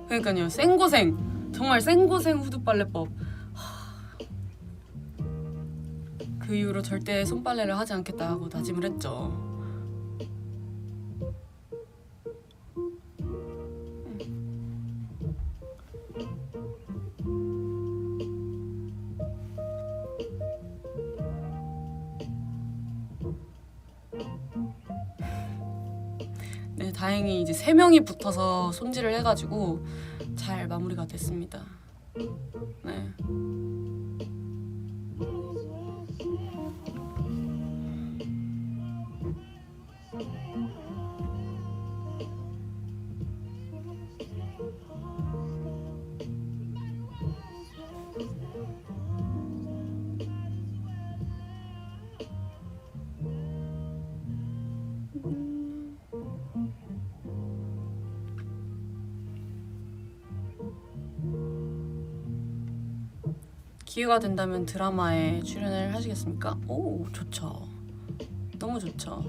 그러니까요, 생고생, 정말 생고생 후드빨래법. 그 이후로 절대 손빨래를 하지 않겠다고 다짐을 했죠. 네, 다행히 이제 3명이 붙어서 손질을 해가지고 잘 마무리가 됐습니다. 네. 기회가 된다면 드라마에 출연을 하시겠습니까? 오, 좋죠. 너무 좋죠.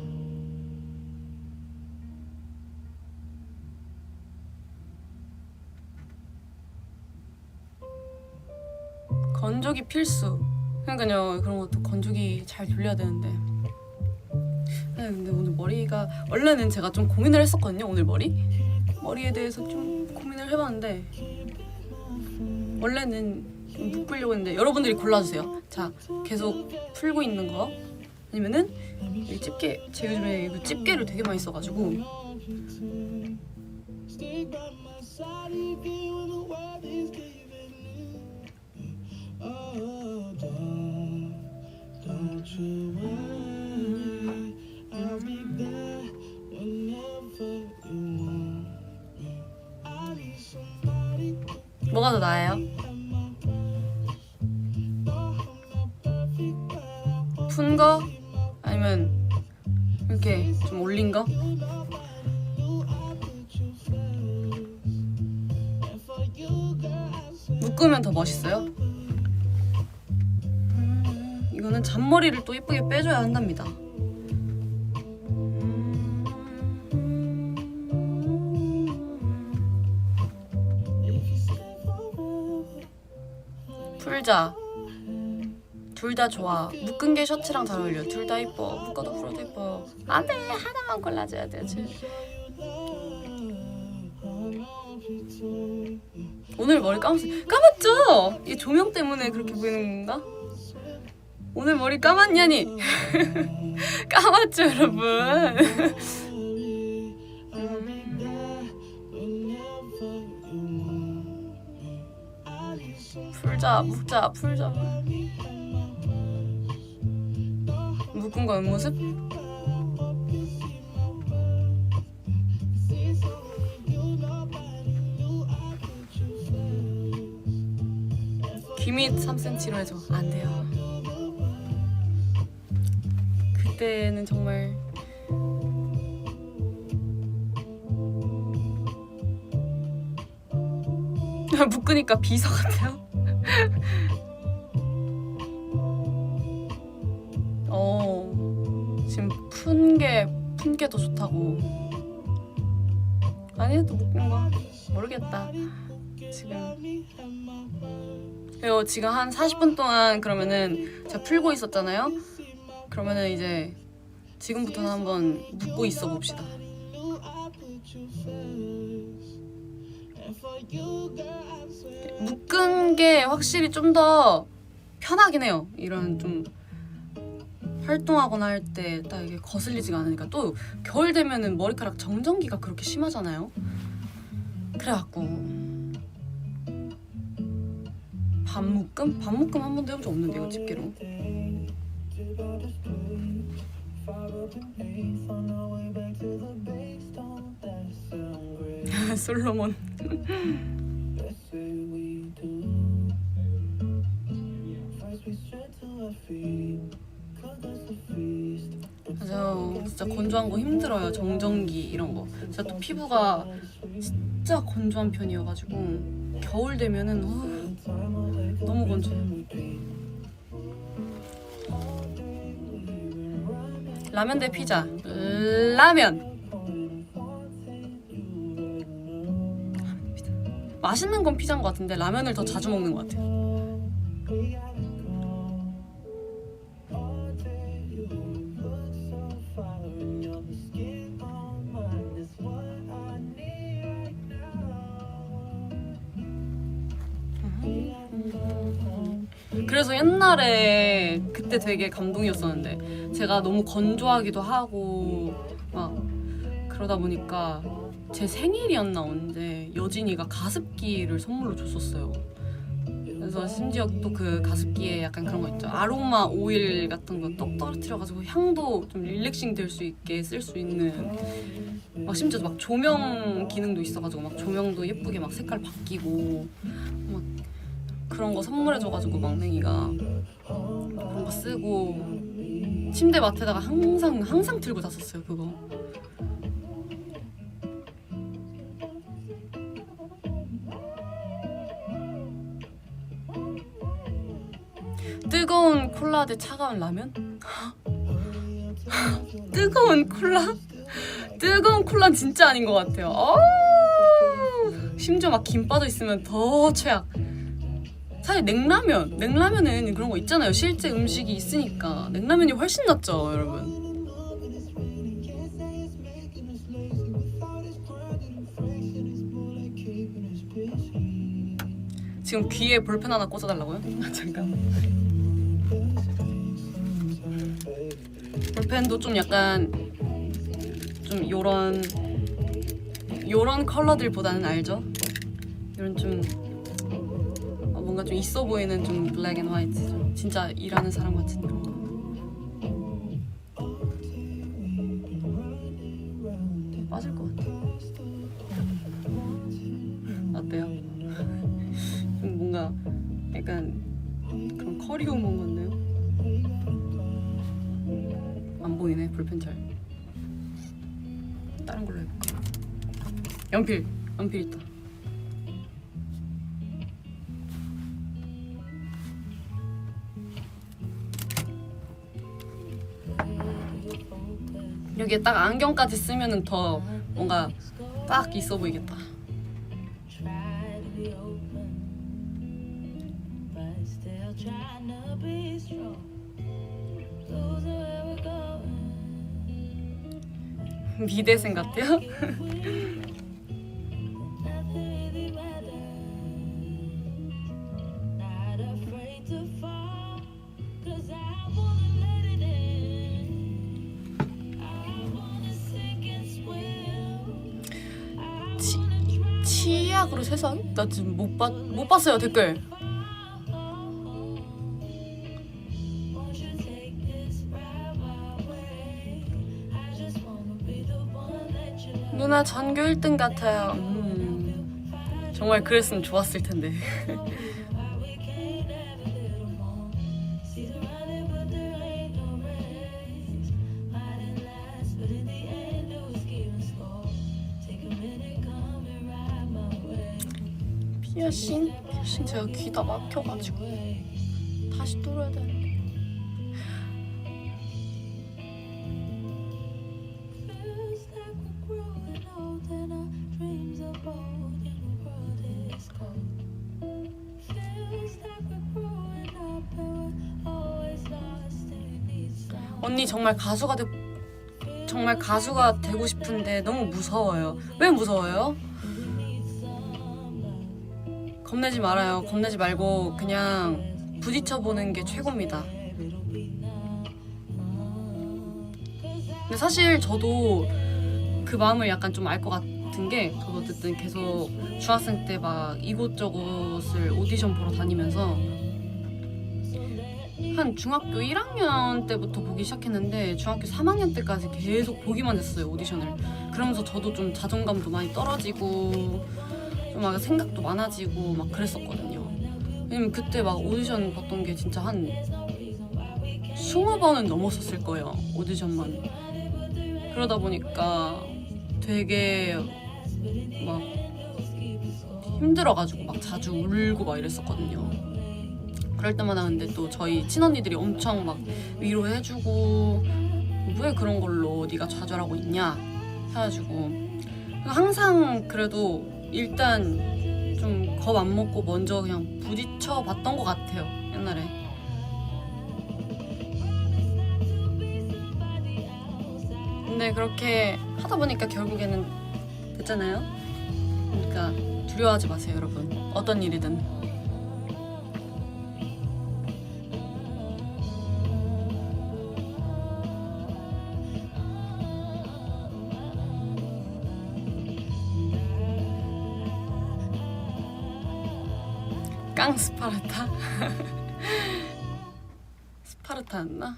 건조기 필수. 그러니까요, 그런 것도 건조기 잘 돌려야 되는데. 네, 근데 오늘 머리가 원래는 제가 좀 고민을 했었거든요. 오늘 머리에 대해서 좀 고민을 해봤는데 원래는 좀 묶으려고 했는데 여러분들이 골라주세요. 자, 계속 풀고 있는 거 아니면은 이 집게. 제가 요즘에 이거 집게를 되게 많이 써가지고 뭐가 더 나아요? 푼 거? 아니면 이렇게 좀 올린 거? 묶으면 더 멋있어요? 이거는 잔머리를 또 예쁘게 빼줘야 한답니다. 풀자. 둘 다 좋아. 묶은 게 셔츠랑 잘 어울려. 둘 다 이뻐. 묶어도 풀어도 이뻐. 안돼, 하나만 골라줘야 되지. 오늘 머리 까맣죠? 이 조명 때문에 그렇게 보이는 건가? 오늘 머리 까맣냐니? 까맣죠, 여러분? 묶자. 묶은 거 옆모습? 귀밑 3cm로 해줘. 안 돼요. 그때는 정말 묶으니까 비서 같아요. 지금 푼 게 더 좋다고. 아니, 또 묶은 거 모르겠다. 지금 한 40분 동안 그러면은 제가 풀고 있었잖아요. 그러면은 이제 지금부터는 한번 묶고 있어 봅시다. 묶은 게 확실히 좀 더 편하긴 해요. 이런 좀 활동하거나 할 때 딱 이게 거슬리지가 않으니까. 또 겨울 되면은 머리카락 정전기가 그렇게 심하잖아요. 그래갖고 밥묶음? 밥묶음 한 번도 해본 적 없는데요, 집게로. 솔로몬. 맞아요. 진짜 건조한 거 힘들어요. 정전기 이런 거. 제가 또 피부가 진짜 건조한 편이어가지고 겨울 되면은 너무 건조해요. 라면 대 피자. 라면. 맛있는 건 피자인 것 같은데 라면을 더 자주 먹는 것 같아요. 그래서 옛날에 그때 되게 감동이었었는데 제가 너무 건조하기도 하고 막 그러다 보니까 제 생일이었나 언제 여진이가 가습기를 선물로 줬었어요. 그래서 심지어 또 그 가습기에 약간 그런 거 있죠. 아로마 오일 같은 거 떡 떨어뜨려가지고 향도 좀 릴렉싱 될 수 있게 쓸 수 있는 막 심지어 막 조명 기능도 있어가지고 막 조명도 예쁘게 막 색깔 바뀌고 막 그런 거 선물해줘가지고 막냉이가 그런 거 쓰고 침대 맡에다가 항상 들고 잤었어요 그거. 뜨거운 콜라 대 차가운 라면? 뜨거운 콜라? 뜨거운 콜라는 진짜 아닌 것 같아요. 심지어 막 김 빠져 있으면 더 최악. 사실 냉라면은 그런 거 있잖아요. 실제 음식이 있으니까 냉라면이 훨씬 낫죠, 여러분. 지금 귀에 볼펜 하나 꽂아달라고요? 잠깐. 볼펜도 좀 약간 좀 요런 컬러들보다는 알죠? 이런 좀 뭔가 좀 있어 보이는 좀 블랙 앤 화이트 좀 진짜 일하는 사람 같은 그런 거. 되게 빠질 것 같아. 어때요? 좀 뭔가 약간 그런 커리 호몬 같네요. 안 보이네 볼펜 잘. 다른 걸로 해볼까? 연필 있다. 여기에 딱 안경까지 쓰면은 더 뭔가 딱 있어 보이겠다. 미대생 같아요? 치약으로 세상? 나 지금 못 봤어요 댓글. 누나 전교 1등 같아요. 정말 그랬으면 좋았을 텐데. 피어싱 제가 귀다 막혀가지고 다시 뚫어야 되는데. 언니 정말 가수가 되고 싶은데 너무 무서워요. 왜 무서워요? 겁내지 말아요. 겁내지 말고 그냥 부딪혀보는 게 최고입니다. 근데 사실 저도 그 마음을 약간 좀 알 것 같은 게 저도 어쨌든 계속 중학생 때 막 이곳저곳을 오디션 보러 다니면서 한 중학교 1학년 때부터 보기 시작했는데 중학교 3학년 때까지 계속 보기만 했어요, 오디션을. 그러면서 저도 좀 자존감도 많이 떨어지고 좀 막 생각도 많아지고 막 그랬었거든요. 왜냐면 그때 막 오디션 봤던 게 진짜 한 20번은 넘었었을 거예요, 오디션만. 그러다 보니까 되게 막 힘들어가지고 막 자주 울고 막 이랬었거든요. 그럴 때마다 근데 또 저희 친언니들이 엄청 막 위로해주고 왜 그런 걸로 네가 좌절하고 있냐 해가지고 항상 그래도 일단 좀 겁 안 먹고 먼저 그냥 부딪혀 봤던 것 같아요, 옛날에. 근데 그렇게 하다 보니까 결국에는 됐잖아요. 그러니까 두려워하지 마세요, 여러분. 어떤 일이든. 깡 스파르타? 스파르타였나?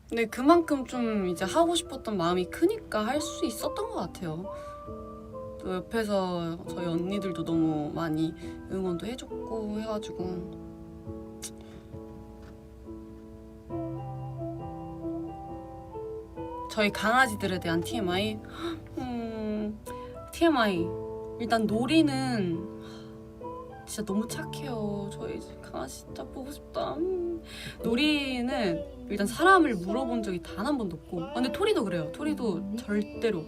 근데 그만큼 좀 이제 하고 싶었던 마음이 크니까 할 수 있었던 것 같아요. 또 옆에서 저희 언니들도 너무 많이 응원도 해줬고 해가지고 저희 강아지들에 대한 TMI? TMI 일단 노리는 진짜 너무 착해요. 저희 강아지 진짜 보고 싶다. 노리는 일단 사람을 물어본 적이 단 한 번도 없고 근데 토리도 그래요. 토리도 절대로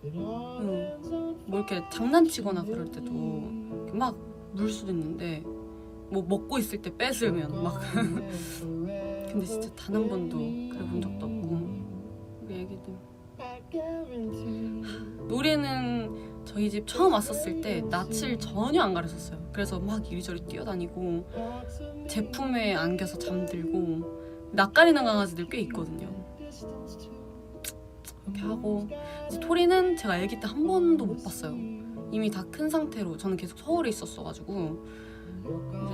뭐 이렇게 장난치거나 그럴 때도 막 물 수도 있는데 뭐 먹고 있을 때 뺏으면 막 근데 진짜 단 한 번도 그래 본 적도 없고 우리 애기들 노래는 저희 집 처음 왔었을 때 낯을 전혀 안 가렸었어요. 그래서 막 이리저리 뛰어다니고 제품에 안겨서 잠들고 낯가리는 강아지들 꽤 있거든요. 이렇게 하고 이제 토리는 제가 아기 때 한 번도 못 봤어요. 이미 다 큰 상태로 저는 계속 서울에 있었어가지고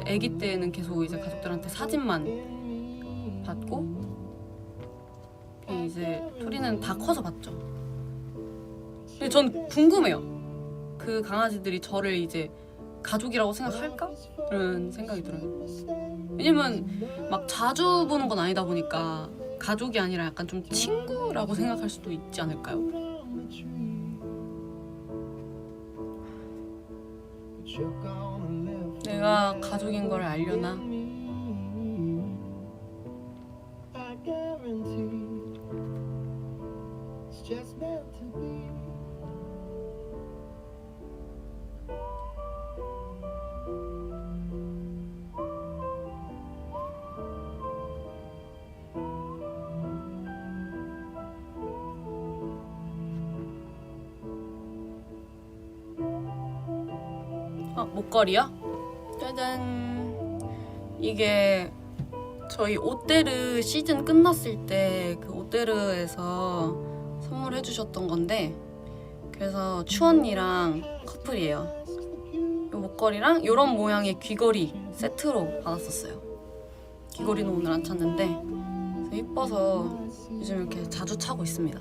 이제 아기 때는 계속 이제 가족들한테 사진만 받고 이제 토리는 다 커서 봤죠. 근데 전 궁금해요. 그 강아지들이 저를 이제 가족이라고 생각할까? 그런 생각이 들어요. 왜냐면 막 자주 보는 건 아니다 보니까 가족이 아니라 약간 좀 친구라고 생각할 수도 있지 않을까요? 내가 가족인 걸 알려나? 목걸이요? 짜잔. 이게 저희 오테르 시즌 끝났을 때 그 오테르에서 선물해 주셨던 건데 그래서 추언니랑 커플이에요. 이 목걸이랑 이런 모양의 귀걸이 세트로 받았었어요. 귀걸이는 오늘 안 찼는데 예뻐서 요즘 이렇게 자주 차고 있습니다.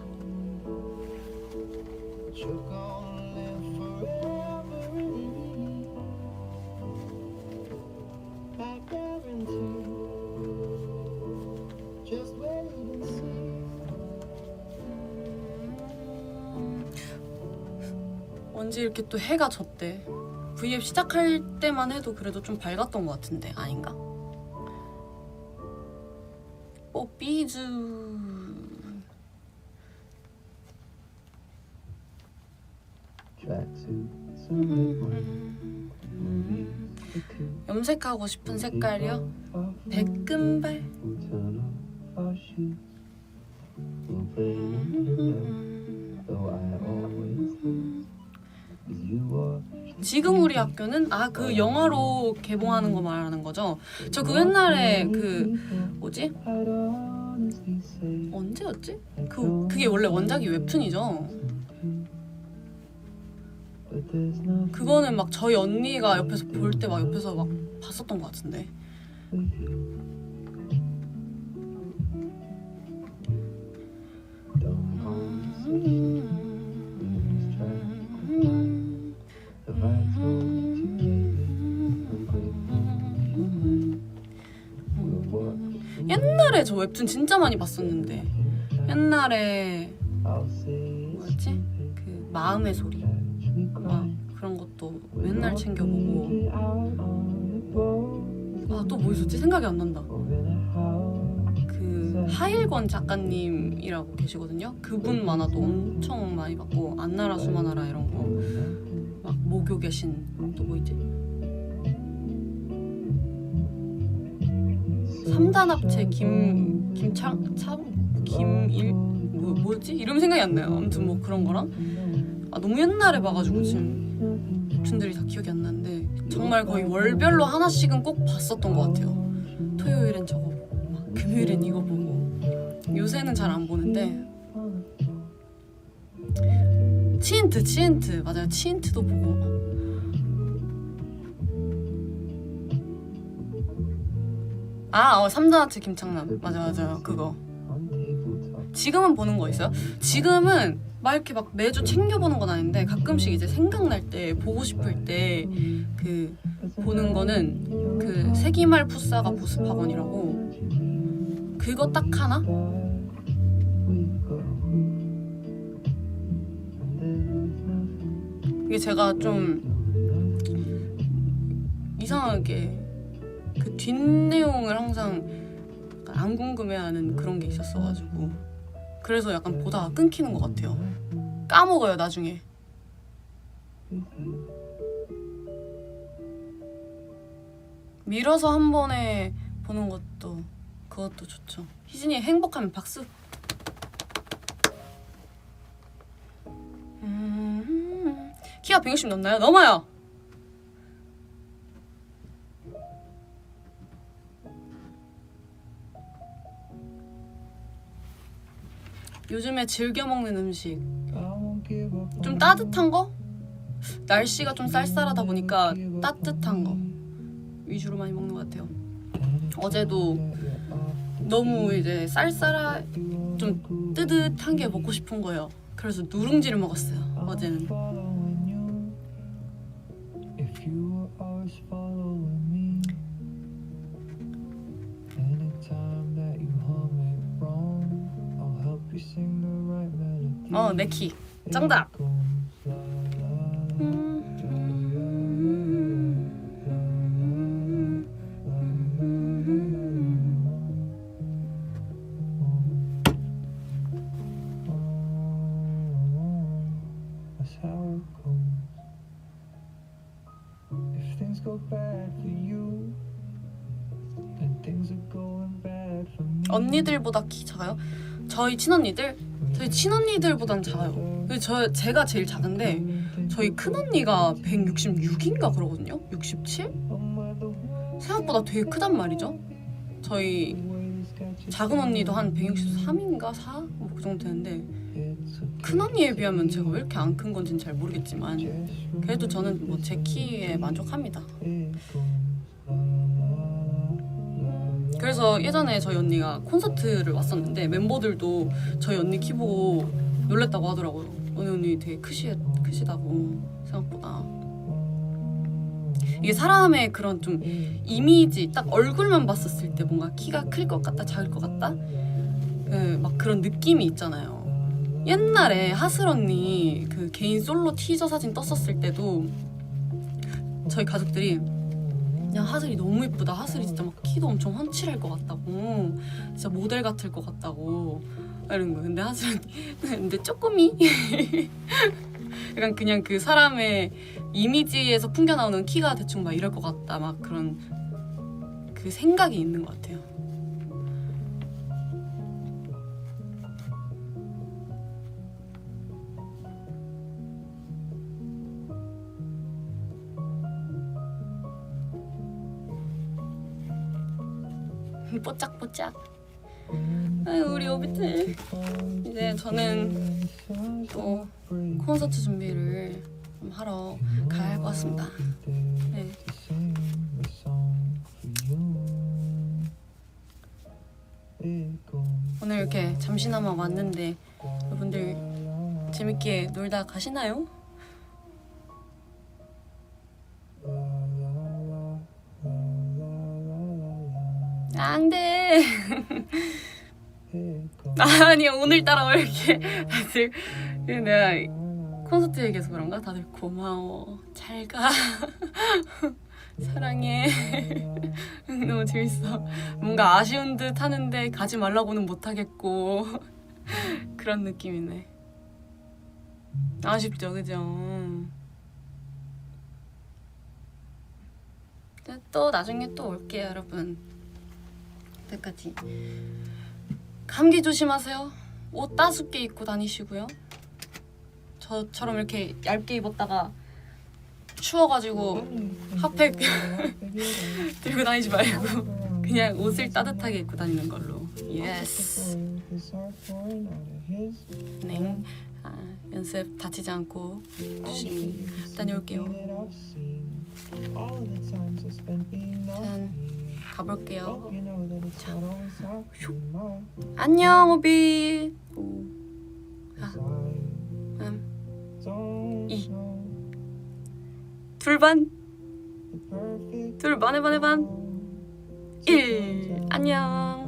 언제 이렇게 또 해가 졌대. V앱 시작할 때만 해도 그래도 좀 밝았던 것 같은데 아닌가? 뽀삐즈. 염색하고 싶은 색깔이요? 백금발. 지금 우리 학교는 그 영화로 개봉하는 거 말하는 거죠? 저 그 옛날에 그 뭐지? 언제였지? 그게 원래 원작이 웹툰이죠. 그거는 막 저희 언니가 옆에서 볼 때 막 옆에서 막 봤었던 것 같은데. 옛날에 저 웹툰 진짜 많이 봤었는데, 옛날에 뭐였지? 그 마음의 소리 막 그런 것도 맨날 챙겨보고. 아, 또 뭐 있었지? 생각이 안 난다. 그 하일권 작가님이라고 계시거든요. 그분 만화도 엄청 많이 봤고, 안나라 수마나라 이런 거, 막 목욕의 신, 또 뭐 있지? 3단 합체 김일 뭐였지? 이름 생각이 안 나요. 아무튼 뭐 그런 거랑, 아 너무 옛날에 봐가지고 지금 웹툰들이 다 기억이 안 나는데, 정말 거의 월별로 하나씩은 꼭 봤었던 것 같아요. 토요일엔 저거 보고, 막 금요일엔 이거 보고. 요새는 잘 안 보는데. 치인트 맞아요. 치인트도 보고. 아, 3단아치 김창남. 맞아요. 그거. 지금은 보는 거 있어요? 지금은 막 이렇게 막 매주 챙겨보는 건 아닌데, 가끔씩 이제 생각날 때, 보고 싶을 때 그 보는 거는 그 세기말 풋사가 보습학원이라고, 그거 딱 하나? 이게 제가 좀 이상하게 그 뒷내용을 항상 안 궁금해하는 그런 게 있었어가지고, 그래서 약간 보다가 끊기는 것 같아요. 까먹어요 나중에. 밀어서 한 번에 보는 것도, 그것도 좋죠. 희진이 행복하면 박수. 키가 160 넘나요? 넘어요. 요즘에 즐겨 먹는 음식, 좀 따뜻한 거? 날씨가 좀 쌀쌀하다 보니까 따뜻한 거 위주로 많이 먹는 것 같아요. 어제도 너무 이제 좀 뜨뜻한 게 먹고 싶은 거예요. 그래서 누룽지를 먹었어요, 어제는. 내 키 정답. 언니들보다 키 작아요? 저희 친언니들보단 작아요. 제가 제일 작은데, 저희 큰언니가 166인가 그러거든요? 67? 생각보다 되게 크단 말이죠. 저희 작은 언니도 한 163인가 4? 뭐 그 정도 되는데, 큰언니에 비하면 제가 왜 이렇게 안 큰 건지는 잘 모르겠지만, 그래도 저는 뭐 제 키에 만족합니다. 그래서 예전에 저희 언니가 콘서트를 왔었는데, 멤버들도 저희 언니 키 보고 놀랬다고 하더라고요. 언니 되게 크시다고, 생각보다. 이게 사람의 그런 좀 이미지, 딱 얼굴만 봤었을 때 뭔가 키가 클 것 같다, 작을 것 같다, 막 그런 느낌이 있잖아요. 옛날에 하슬 언니 그 개인 솔로 티저 사진 떴었을 때도 저희 가족들이, 야 하슬이 너무 이쁘다, 하슬이 진짜 막 키도 엄청 훤칠할 것 같다고, 진짜 모델 같을 것 같다고 이런 거. 근데 하슬은 근데 쪼꼬미 약간 그냥 그 사람의 이미지에서 풍겨나오는 키가 대충 막 이럴 것 같다, 막 그런 그 생각이 있는 것 같아요. 뽀짝뽀짝. 아유 우리 오비틀. 이제 저는 또 콘서트 준비를 좀 하러 가야 할 것 같습니다. 네. 오늘 이렇게 잠시나마 왔는데 여러분들 재밌게 놀다 가시나요? 안돼. 아니 오늘따라 왜 이렇게 다들 내가 콘서트 얘기해서 그런가? 다들 고마워, 잘가, 사랑해. 너무 재밌어. 뭔가 아쉬운 듯 하는데 가지 말라고는 못하겠고 그런 느낌이네. 아쉽죠, 그죠? 또 나중에 또 올게요, 여러분. 그때까지 감기 조심하세요. 옷 따숩게 입고 다니시고요. 저처럼 이렇게 얇게 입었다가 추워가지고 핫팩 들고 다니지 말고 그냥 옷을 따뜻하게 입고 다니는 걸로. 예스. 네. 연습 다치지 않고 조심히 다녀올게요. 전 가볼게요. 자, 안녕 오비. 2 둘반 둘반의 반의 반 1 안녕.